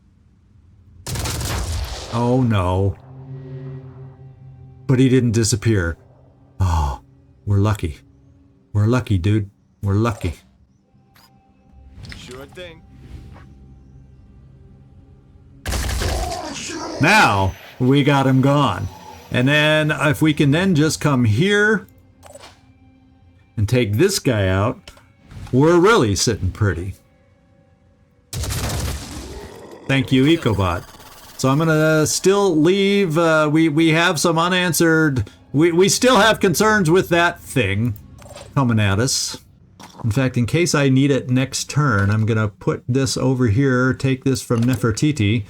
Oh no. But he didn't disappear. Oh, we're lucky. We're lucky, dude. We're lucky. Sure thing. Now, we got him gone. And then if we can then just come here and take this guy out, we're really sitting pretty. Thank you, Ecobot. So I'm gonna still leave, we have some unanswered, we still have concerns with that thing coming at us. In fact, in case I need it next turn, I'm gonna put this over here, take this from Nefertiti.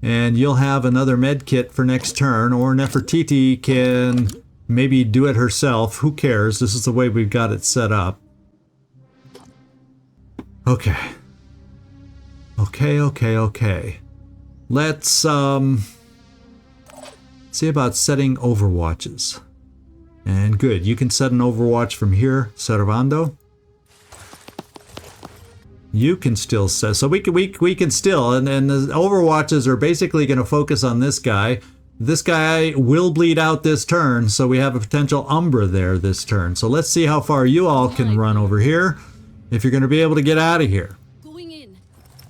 And you'll have another med kit for next turn, or Nefertiti can maybe do it herself. Who cares? This is the way we've got it set up. Okay. Let's see about setting overwatches. And good, you can set an overwatch from here, Servando. You can still set, so we can still, and the overwatches are basically going to focus on this guy. This guy will bleed out this turn, so we have a potential Umbra there this turn. So let's see how far you all can run over here, if you're going to be able to get out of here. Going in.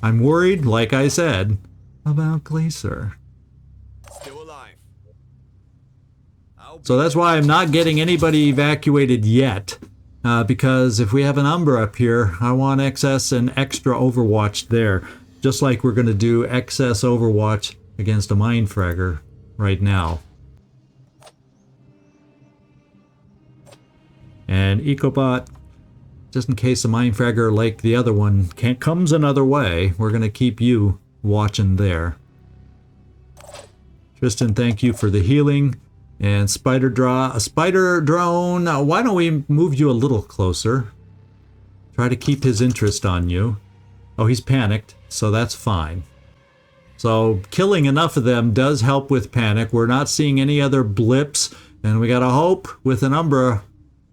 I'm worried, like I said, about Glacier. Still alive. So that's why I'm not getting anybody evacuated yet. Because if we have an Umbra up here, I want excess and extra Overwatch there. Just like we're going to do excess Overwatch against a Mindfragger right now. And Ecobot, just in case the Mindfragger like the other one comes another way, we're going to keep you watching there. Tristan, thank you for the healing. And Spider Drone, why don't we move you a little closer? Try to keep his interest on you. Oh, he's panicked, so that's fine. So killing enough of them does help with panic. We're not seeing any other blips, and we gotta hope with an Umbra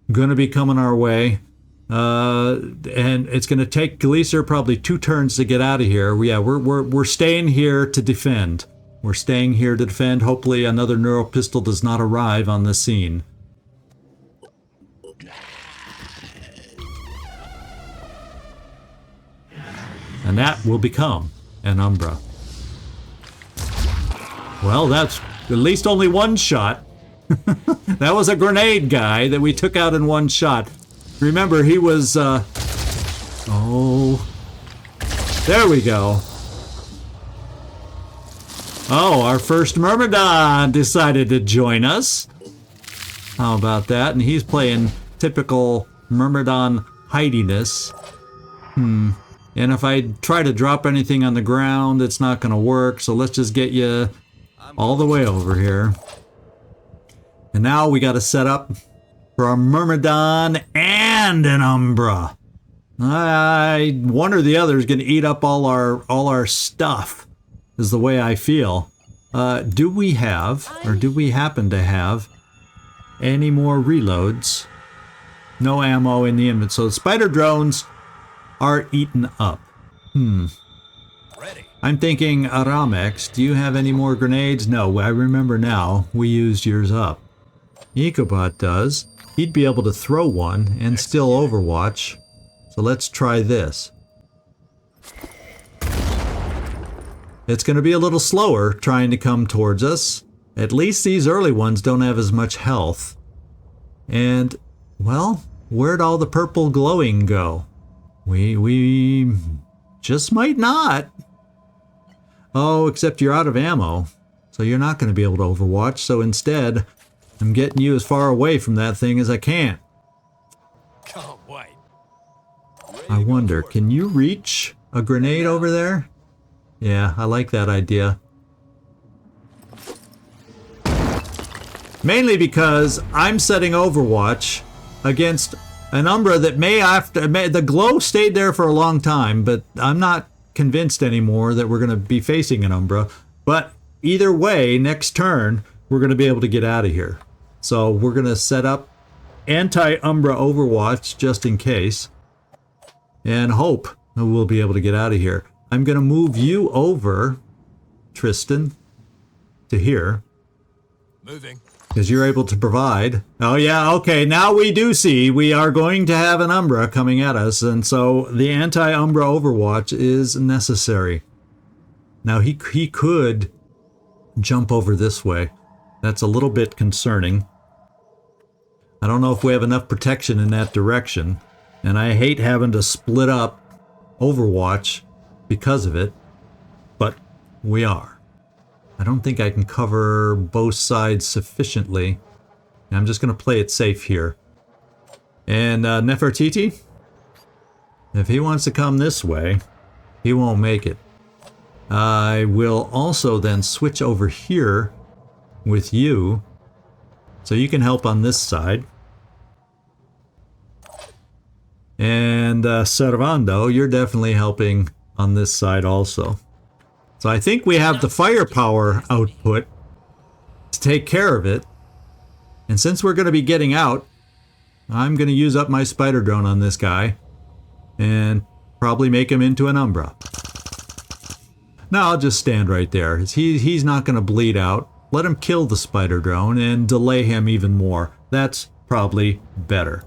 gonna be coming our way. And it's gonna take Glacier probably 2 turns to get out of here. Yeah, we're staying here to defend. We're staying here to defend. Hopefully another neural pistol does not arrive on the scene. And that will become an Umbra. Well, that's at least only one shot. That was a grenade guy that we took out in one shot. Remember, he was, oh. There we go. Oh, our first Myrmidon decided to join us. How about that? And he's playing typical Myrmidon hidiness. And if I try to drop anything on the ground, it's not going to work. So let's just get you all the way over here. And now we got to set up for our Myrmidon and an Umbra. One or the other is going to eat up all our stuff, is the way I feel. Do we have, or do we happen to have, any more reloads? No ammo in the inventory. So the spider drones are eaten up. Ready. I'm thinking, Aramex, do you have any more grenades? No, I remember now. We used yours up. Ecobot does. He'd be able to throw one and still Overwatch. So let's try this. It's going to be a little slower trying to come towards us. At least these early ones don't have as much health. And, well, where'd all the purple glowing go? We just might not. Oh, except you're out of ammo. So you're not going to be able to Overwatch. So instead, I'm getting you as far away from that thing as I can. Can't wait. I wonder, can you reach a grenade over there? Yeah, I like that idea. Mainly because I'm setting Overwatch against an Umbra that the glow stayed there for a long time, but I'm not convinced anymore that we're going to be facing an Umbra. But either way, next turn, we're going to be able to get out of here. So we're going to set up anti-Umbra Overwatch just in case. And hope that we'll be able to get out of here. I'm going to move you over, Tristan, to here. Moving. Because you're able to provide. Oh yeah, okay, now we do see we are going to have an Umbra coming at us, and so the anti-Umbra Overwatch is necessary. Now he could jump over this way. That's a little bit concerning. I don't know if we have enough protection in that direction, and I hate having to split up Overwatch because of it, but we are. I don't think I can cover both sides sufficiently. I'm just going to play it safe here. And Nefertiti, if he wants to come this way, he won't make it. I will also then switch over here with you, so you can help on this side. And Servando, you're definitely helping on this side also. So I think we have the firepower output to take care of it. And since we're going to be getting out, I'm going to use up my spider drone on this guy and probably make him into an Umbra. Now I'll just stand right there. He's not going to bleed out. Let him kill the spider drone and delay him even more. That's probably better.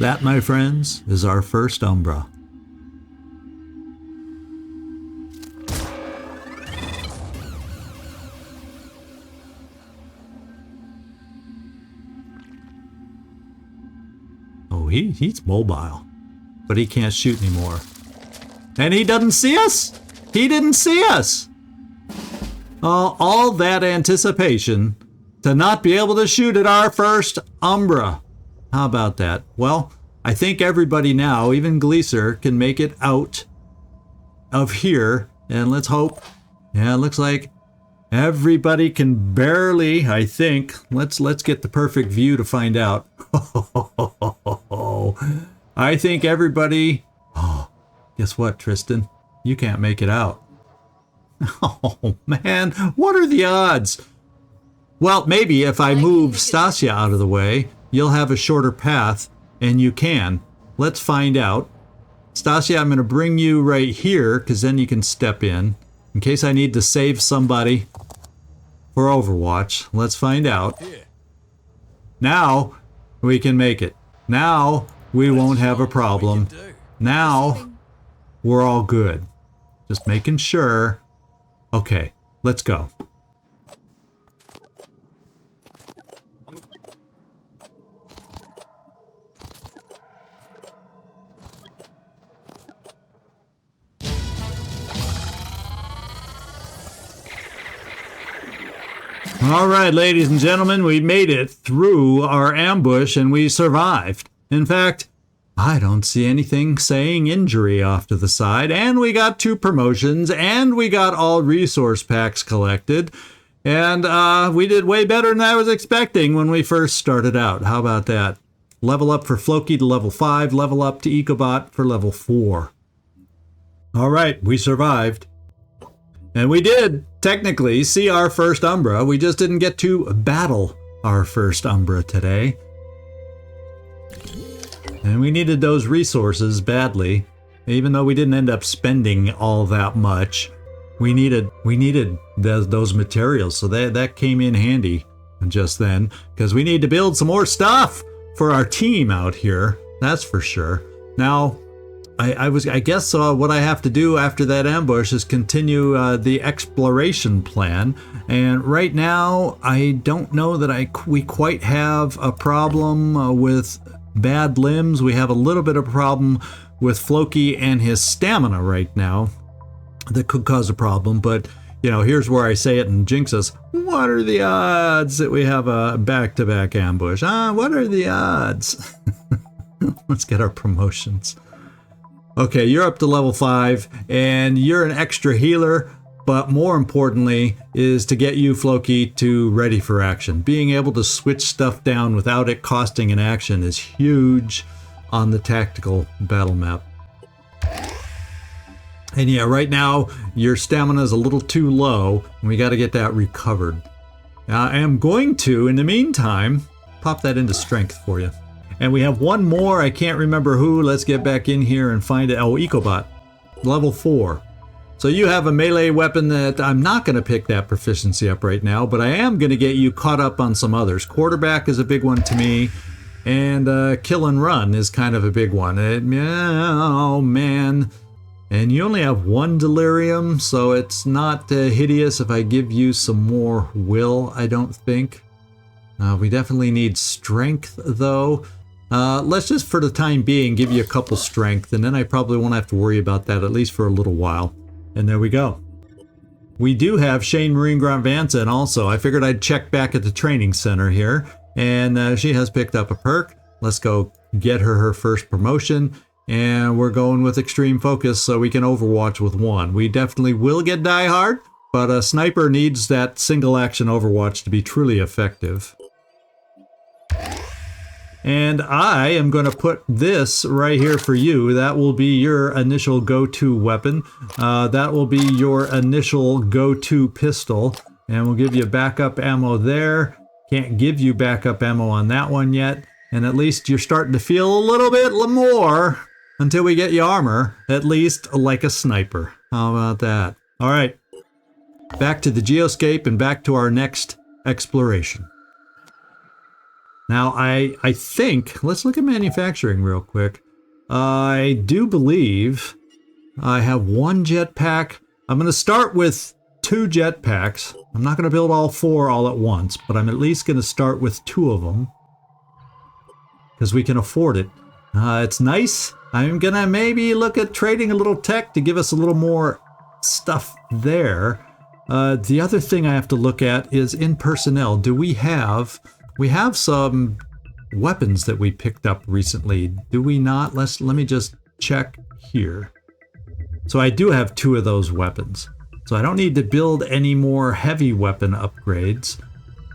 That, my friends, is our first Umbra. Oh, he's mobile, but he can't shoot anymore. And he doesn't see us? He didn't see us! All that anticipation to not be able to shoot at our first Umbra. How about that? Well, I think everybody now, even Gleaser, can make it out of here. And let's hope. Yeah, it looks like everybody can barely, I think. Let's get the perfect view to find out. I think everybody... Oh, guess what, Tristan? You can't make it out. Oh, man. What are the odds? Well, maybe if I move Stasia out of the way, you'll have a shorter path, and you can. Let's find out. Stasia, I'm going to bring you right here, because then you can step in case I need to save somebody for Overwatch. Let's find out. Now, we can make it. Now, we won't have a problem. Now, we're all good. Just making sure. Okay, let's go. All right, ladies and gentlemen, we made it through our ambush and we survived. In fact, I don't see anything saying injury off to the side, and we got 2 promotions, and we got all resource packs collected, and we did way better than I was expecting when we first started out. How about that? Level up for Floki to level 5, level up to Ecobot for level 4. All right, we survived. And we did technically see our first Umbra. We just didn't get to battle our first Umbra today. And we needed those resources badly. Even though we didn't end up spending all that much, we needed those materials. So that came in handy just then, because we need to build some more stuff for our team out here. That's for sure. Now, I guess what I have to do after that ambush is continue the exploration plan. And right now, I don't know that we quite have a problem with bad limbs. We have a little bit of a problem with Floki and his stamina right now that could cause a problem. But, you know, here's where I say it and jinx us. What are the odds that we have a back-to-back ambush? What are the odds? Let's get our promotions. Okay, you're up to level 5, and you're an extra healer, but more importantly is to get you, Floki, to ready for action. Being able to switch stuff down without it costing an action is huge on the tactical battle map. And yeah, right now, your stamina is a little too low, and we got to get that recovered. I am going to, in the meantime, pop that into strength for you. And we have one more, I can't remember who. Let's get back in here and find it. Oh, Ecobot, level 4. So you have a melee weapon that I'm not going to pick that proficiency up right now, but I am going to get you caught up on some others. Quarterback is a big one to me, and kill and run is kind of a big one. Oh, man. And you only have 1 delirium, so it's not hideous if I give you some more will, I don't think. We definitely need strength, though. Let's just, for the time being, give you a couple strength, and then I probably won't have to worry about that, at least for a little while. And there we go. We do have Shane Marine Grant Vanson also. I figured I'd check back at the training center here, and she has picked up a perk. Let's go get her first promotion, and we're going with extreme focus so we can overwatch with 1. We definitely will get Die Hard, but a sniper needs that single action overwatch to be truly effective. And I am going to put this right here for you. That will be your initial go-to weapon. That will be your initial go-to pistol. And we'll give you backup ammo there. Can't give you backup ammo on that one yet. And at least you're starting to feel a little bit more until we get you armor. At least like a sniper. How about that? All right. Back to the GeoScape and back to our next exploration. Now, I think, let's look at manufacturing real quick. I do believe I have 1 jetpack. I'm going to start with 2 jetpacks. I'm not going to build all 4 all at once, but I'm at least going to start with 2 of them. Because we can afford it. It's nice. I'm going to maybe look at trading a little tech to give us a little more stuff there. The other thing I have to look at is in personnel. Do we have some weapons that we picked up recently? Do we not? Let me just check here. So I do have 2 of those weapons. So I don't need to build any more heavy weapon upgrades.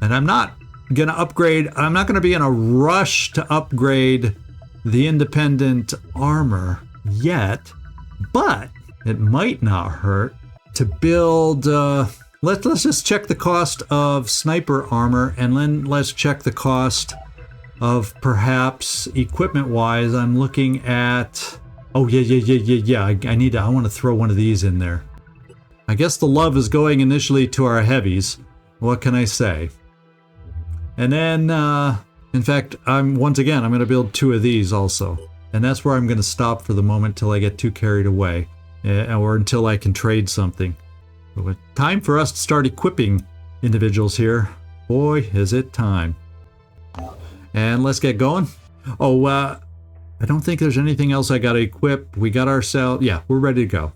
And I'm not going to upgrade, I'm not going to be in a rush to upgrade the independent armor yet. But it might not hurt to build, let's just check the cost of sniper armor, and then let's check the cost of perhaps equipment-wise. I'm looking at, oh yeah. I want to throw one of these in there. I guess the love is going initially to our heavies. What can I say? And then, in fact, once again, I'm going to build 2 of these also. And that's where I'm going to stop for the moment till I get too carried away. Or until I can trade something. But time for us to start equipping individuals here. Boy, is it time. And let's get going. Oh, I don't think there's anything else I got to equip. We got ourselves, yeah, we're ready to go.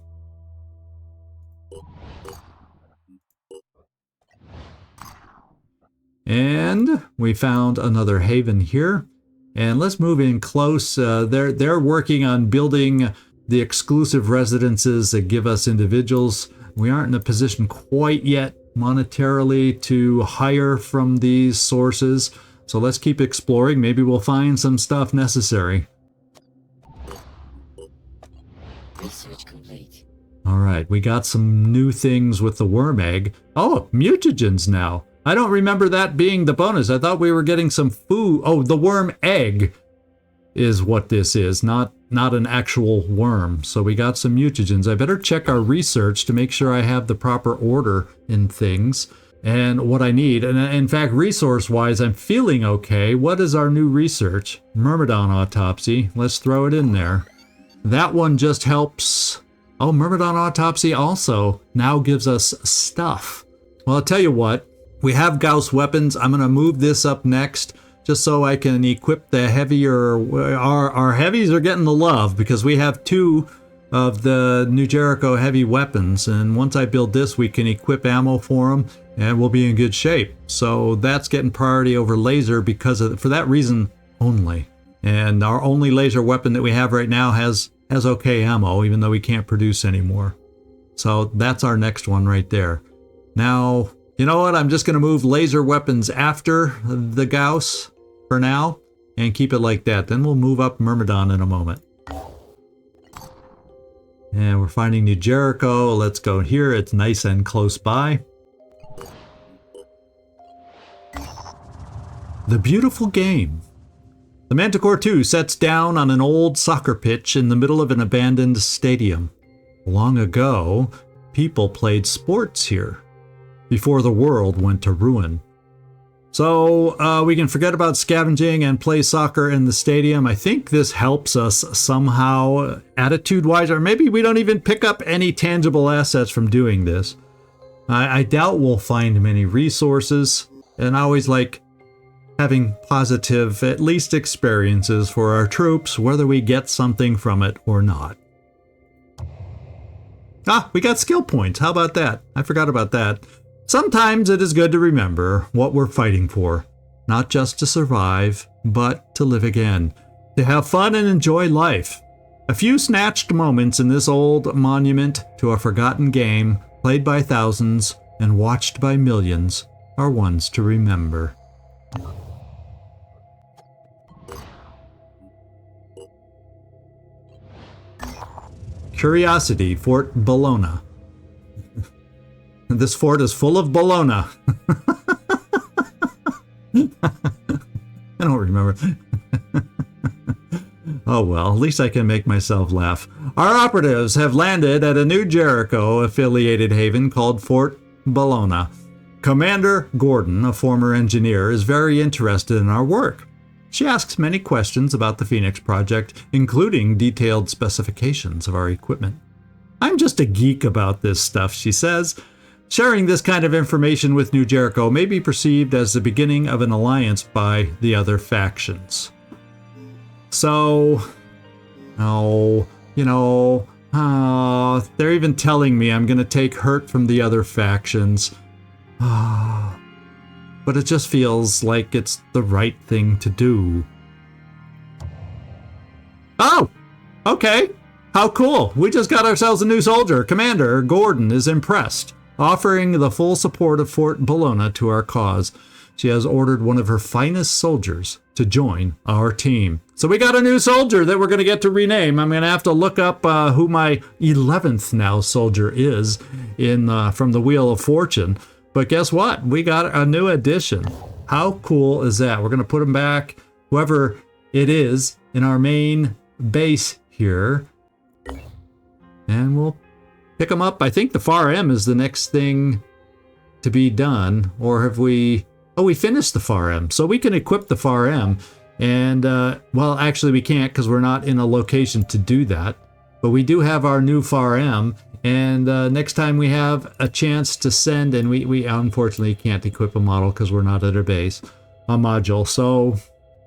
And we found another haven here. And let's move in close. They're working on building the exclusive residences that give us individuals. We aren't in a position quite yet monetarily to hire from these sources. So let's keep exploring. Maybe we'll find some stuff necessary. Research complete. All right, we got some new things with the worm egg. Oh, mutagens now. I don't remember that being the bonus. I thought we were getting some food. Oh, the worm egg is what this is, not an actual worm. So we got some mutagens. I better check our research to make sure I have the proper order in things and what I need. And in fact, resource-wise, I'm feeling okay. What is our new research? Myrmidon autopsy. Let's throw it in there. That one just helps. Oh, Myrmidon autopsy also now gives us stuff. Well, I'll tell you what. We have Gauss weapons. I'm going to move this up next just so I can equip the heavier. Our heavies are getting the love because we have 2 of the New Jericho heavy weapons. And once I build this, we can equip ammo for them and we'll be in good shape. So that's getting priority over laser because for that reason only. And our only laser weapon that we have right now has okay ammo, even though we can't produce anymore. So that's our next one right there. Now, you know what? I'm just going to move laser weapons after the Gauss for now and keep it like that. Then we'll move up Myrmidon in a moment. And we're finding New Jericho. Let's go here. It's nice and close by. The beautiful game. The Manticore 2 sets down on an old soccer pitch in the middle of an abandoned stadium. Long ago, people played sports here, before the world went to ruin. So we can forget about scavenging and play soccer in the stadium. I think this helps us somehow attitude-wise, or maybe we don't even pick up any tangible assets from doing this. I doubt we'll find many resources, and I always like having positive, at least experiences for our troops, whether we get something from it or not. Ah, we got skill points. How about that? I forgot about that. Sometimes it is good to remember what we're fighting for, not just to survive, but to live again, to have fun and enjoy life. A few snatched moments in this old monument to a forgotten game, played by thousands and watched by millions, are ones to remember. Curiosity, Fort Bologna. This fort is full of bologna. I don't remember. Oh well, at least I can make myself laugh. Our operatives have landed at a New Jericho affiliated haven called Fort Bologna. Commander Gordon, a former engineer, is very interested in our work. She asks many questions about the Phoenix project, including detailed specifications of our equipment. I'm just a geek about this stuff, she says. Sharing this kind of information with New Jericho may be perceived as the beginning of an alliance by the other factions. So, they're even telling me I'm going to take hurt from the other factions. But it just feels like it's the right thing to do. Oh, okay. How cool. We just got ourselves a new soldier. Commander Gordon is impressed, offering the full support of Fort Bologna to our cause. She has ordered one of her finest soldiers to join our team. So we got a new soldier that we're going to get to rename. I'm going to have to look up who my 11th now soldier is from the Wheel of Fortune. But guess what? We got a new addition. How cool is that? We're going to put him back, whoever it is, in our main base here. And we'll pick him up. I think the FAR M is the next thing to be done. Or have we... Oh, we finished the FAR M. So we can equip the FAR M. And, well, actually we can't because we're not in a location to do that. But we do have our new FAR M. And next time we have a chance to send, and we unfortunately can't equip a model because we're not at our base, a module. So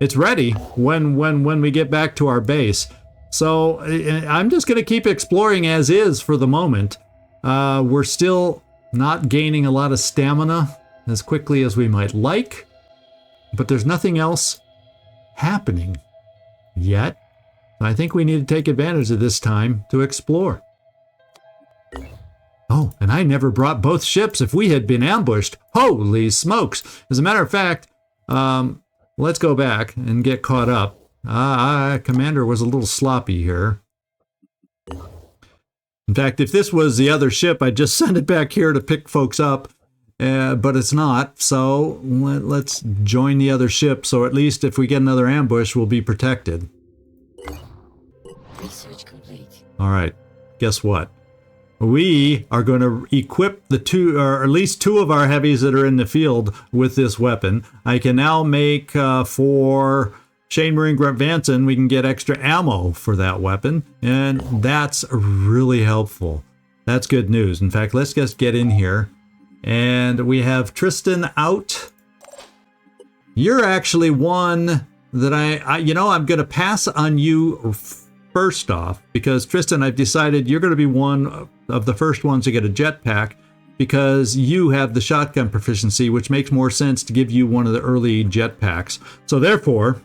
it's ready when we get back to our base. So I'm just going to keep exploring as is for the moment. We're still not gaining a lot of stamina as quickly as we might like. but there's nothing else happening yet. I think we need to take advantage of this time to explore. Oh, and I never brought both ships if we had been ambushed. Holy smokes. As a matter of fact, let's go back and get caught up. Commander was a little sloppy here. In fact, if this was the other ship, I'd just send it back here to pick folks up. But it's not, so let's join the other ship, so at least if we get another ambush, we'll be protected. Research complete. All right, guess what? We are going to equip the two, or at least two of our heavies that are in the field with this weapon. I can now make, for Shane Marine Grunt Vanson, we can get extra ammo for that weapon, and that's really helpful. That's good news. In fact, let's just get in here. And we have Tristan out. You're actually one that I'm going to pass on you first off, because Tristan, I've decided you're going to be one of the first ones to get a jetpack because you have the shotgun proficiency, which makes more sense to give you one of the early jetpacks. So therefore,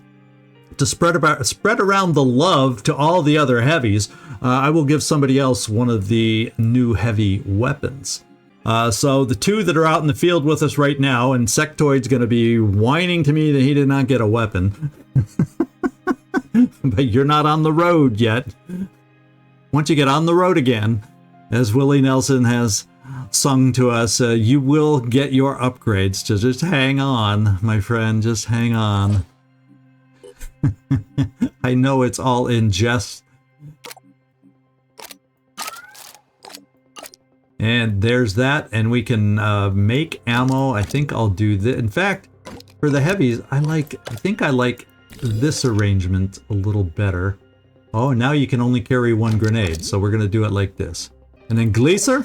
to spread around the love to all the other heavies, I will give somebody else one of the new heavy weapons. So the two that are out in the field with us right now, and Sectoid's going to be whining to me that he did not get a weapon. But you're not on the road yet. Once you get on the road again, as Willie Nelson has sung to us, you will get your upgrades. So just hang on, my friend, just hang on. I know it's all in jest. And there's that, and we can make ammo. I think I'll do this. In fact, for the heavies, I think I like this arrangement a little better. Oh, now you can only carry one grenade, so we're going to do it like this. And then Gleaser,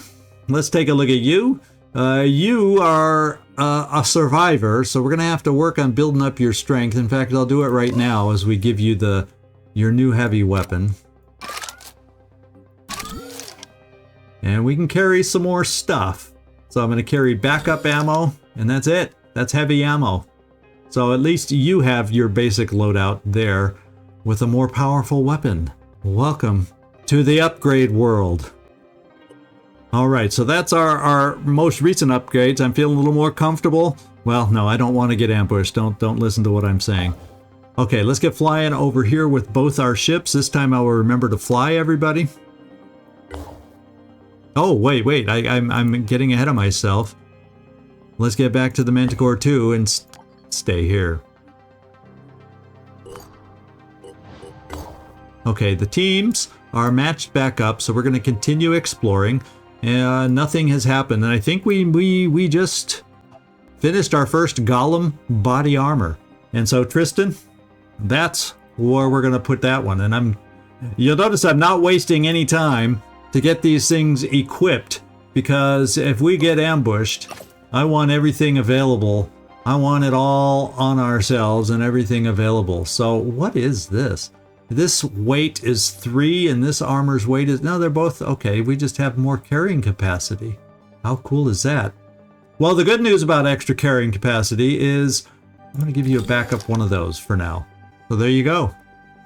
let's take a look at you. You are a survivor, so we're going to have to work on building up your strength. In fact, I'll do it right now as we give you your new heavy weapon. And we can carry some more stuff. So I'm going to carry backup ammo, and that's it. That's heavy ammo. So at least you have your basic loadout there with a more powerful weapon. Welcome to the upgrade world. All right, so that's our most recent upgrades. I'm feeling a little more comfortable. Well, no, I don't want to get ambushed. Don't listen to what I'm saying. Okay, let's get flying over here with both our ships. This time I will remember to fly, everybody. Oh, wait, I'm getting ahead of myself. Let's get back to the Manticore 2 and stay here. Okay, the teams are matched back up, so we're going to continue exploring. Nothing has happened, and I think we just finished our first Golem body armor. And so, Tristan, that's where we're going to put that one. And you'll notice I'm not wasting any time to get these things equipped, because if we get ambushed, I want everything available. I want it all on ourselves and everything available. So what is this? This weight is 3 and this armor's weight is... No, they're both... Okay, we just have more carrying capacity. How cool is that? Well, the good news about extra carrying capacity is I'm going to give you a backup one of those for now. So there you go.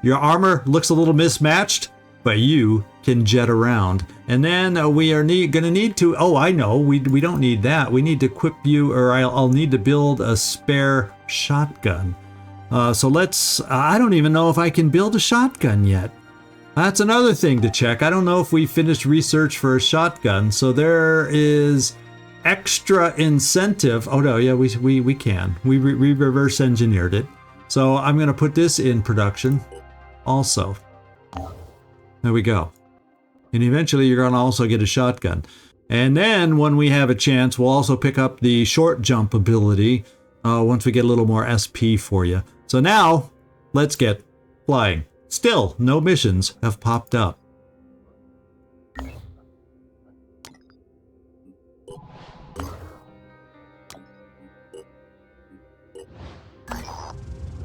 Your armor looks a little mismatched, but you can jet around. And then we are going to need to... Oh, I know. We don't need that. We need to equip you, or I'll need to build a spare shotgun. So let's... I don't even know if I can build a shotgun yet. That's another thing to check. I don't know if we finished research for a shotgun. So there is extra incentive. Oh, no. Yeah, we can. We reverse engineered it. So I'm going to put this in production also. There we go. And eventually you're going to also get a shotgun. And then when we have a chance, we'll also pick up the short jump ability once we get a little more SP for you. So now, let's get flying. Still, no missions have popped up.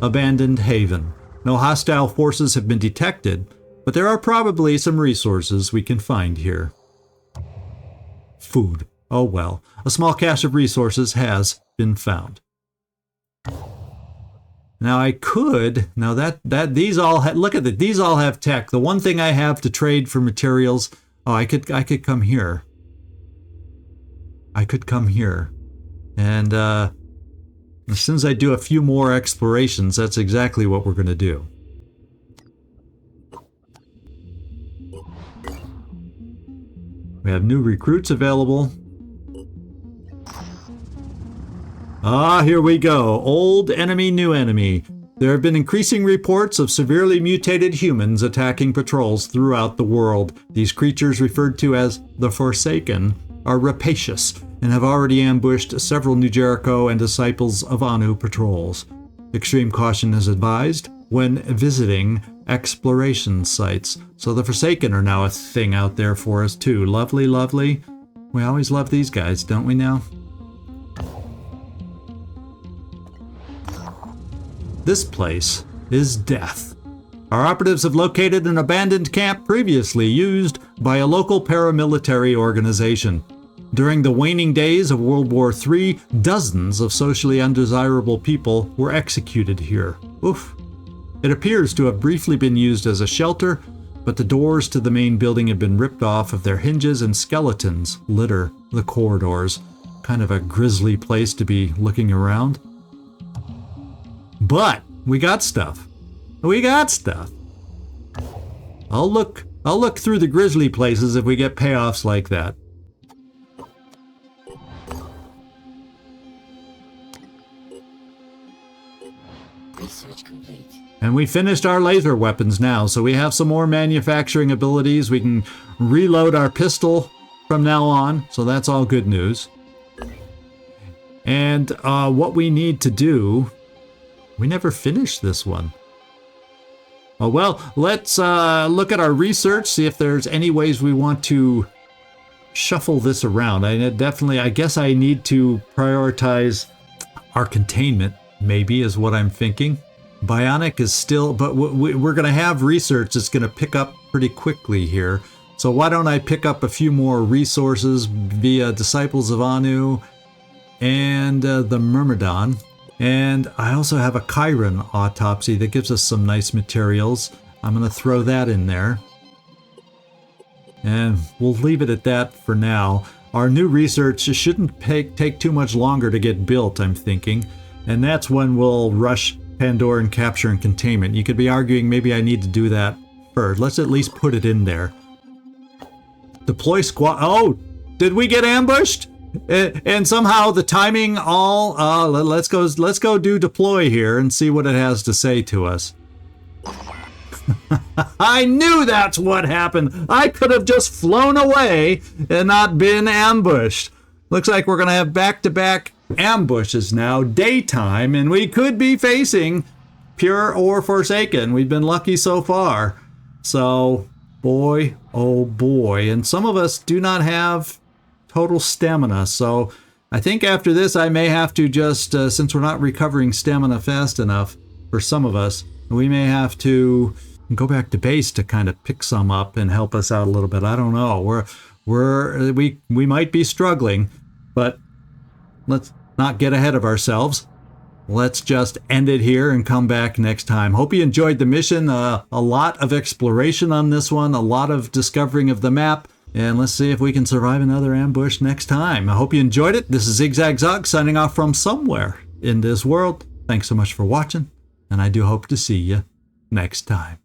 Abandoned Haven. No hostile forces have been detected, but there are probably some resources we can find here. Food. Oh well. A small cache of resources has been found. Now I could, now that these all look at it, these all have tech. The one thing I have to trade for materials, oh, I could come here. I could come here. And as soon as I do a few more explorations, that's exactly what we're going to do. We have new recruits available. Ah, here we go. Old enemy, new enemy. There have been increasing reports of severely mutated humans attacking patrols throughout the world. These creatures, referred to as the Forsaken, are rapacious and have already ambushed several New Jericho and Disciples of Anu patrols. Extreme caution is advised when visiting exploration sites. So the Forsaken are now a thing out there for us too. Lovely, lovely. We always love these guys, don't we now? This place is death. Our operatives have located an abandoned camp previously used by a local paramilitary organization. During the waning days of World War III, dozens of socially undesirable people were executed here. Oof. It appears to have briefly been used as a shelter, but the doors to the main building have been ripped off of their hinges and skeletons litter the corridors. Kind of a grisly place to be looking around. But we got stuff. We got stuff. I'll look through the grisly places if we get payoffs like that. Research complete. And we finished our laser weapons now, so we have some more manufacturing abilities. We can reload our pistol from now on, so that's all good news. And what we need to do... We never finished this one. Oh, well, let's look at our research, see if there's any ways we want to shuffle this around. I guess I need to prioritize our containment, maybe, is what I'm thinking. Bionic is still, but we're going to have research that's going to pick up pretty quickly here. So why don't I pick up a few more resources via Disciples of Anu and the Myrmidon. And I also have a Chiron autopsy that gives us some nice materials. I'm going to throw that in there. And we'll leave it at that for now. Our new research shouldn't take too much longer to get built, I'm thinking. And that's when we'll rush Pandoran capture and containment. You could be arguing maybe I need to do that first. Let's at least put it in there. Deploy squad. Oh, did we get ambushed? And somehow the timing all, let's go do deploy here and see what it has to say to us. I knew that's what happened. I could have just flown away and not been ambushed. Looks like we're going to have back-to-back ambushes now, daytime, and we could be facing Pure or Forsaken. We've been lucky so far. So, boy, oh boy. And some of us do not have total stamina, so I think after this I may have to just, since we're not recovering stamina fast enough for some of us, we may have to go back to base to kind of pick some up and help us out a little bit. I don't know. We might be struggling, but let's not get ahead of ourselves. Let's just end it here and come back next time. Hope you enjoyed the mission. A lot of exploration on this one, a lot of discovering of the map. And let's see if we can survive another ambush next time. I hope you enjoyed it. This is ZigZagZog signing off from somewhere in this world. Thanks so much for watching, and I do hope to see you next time.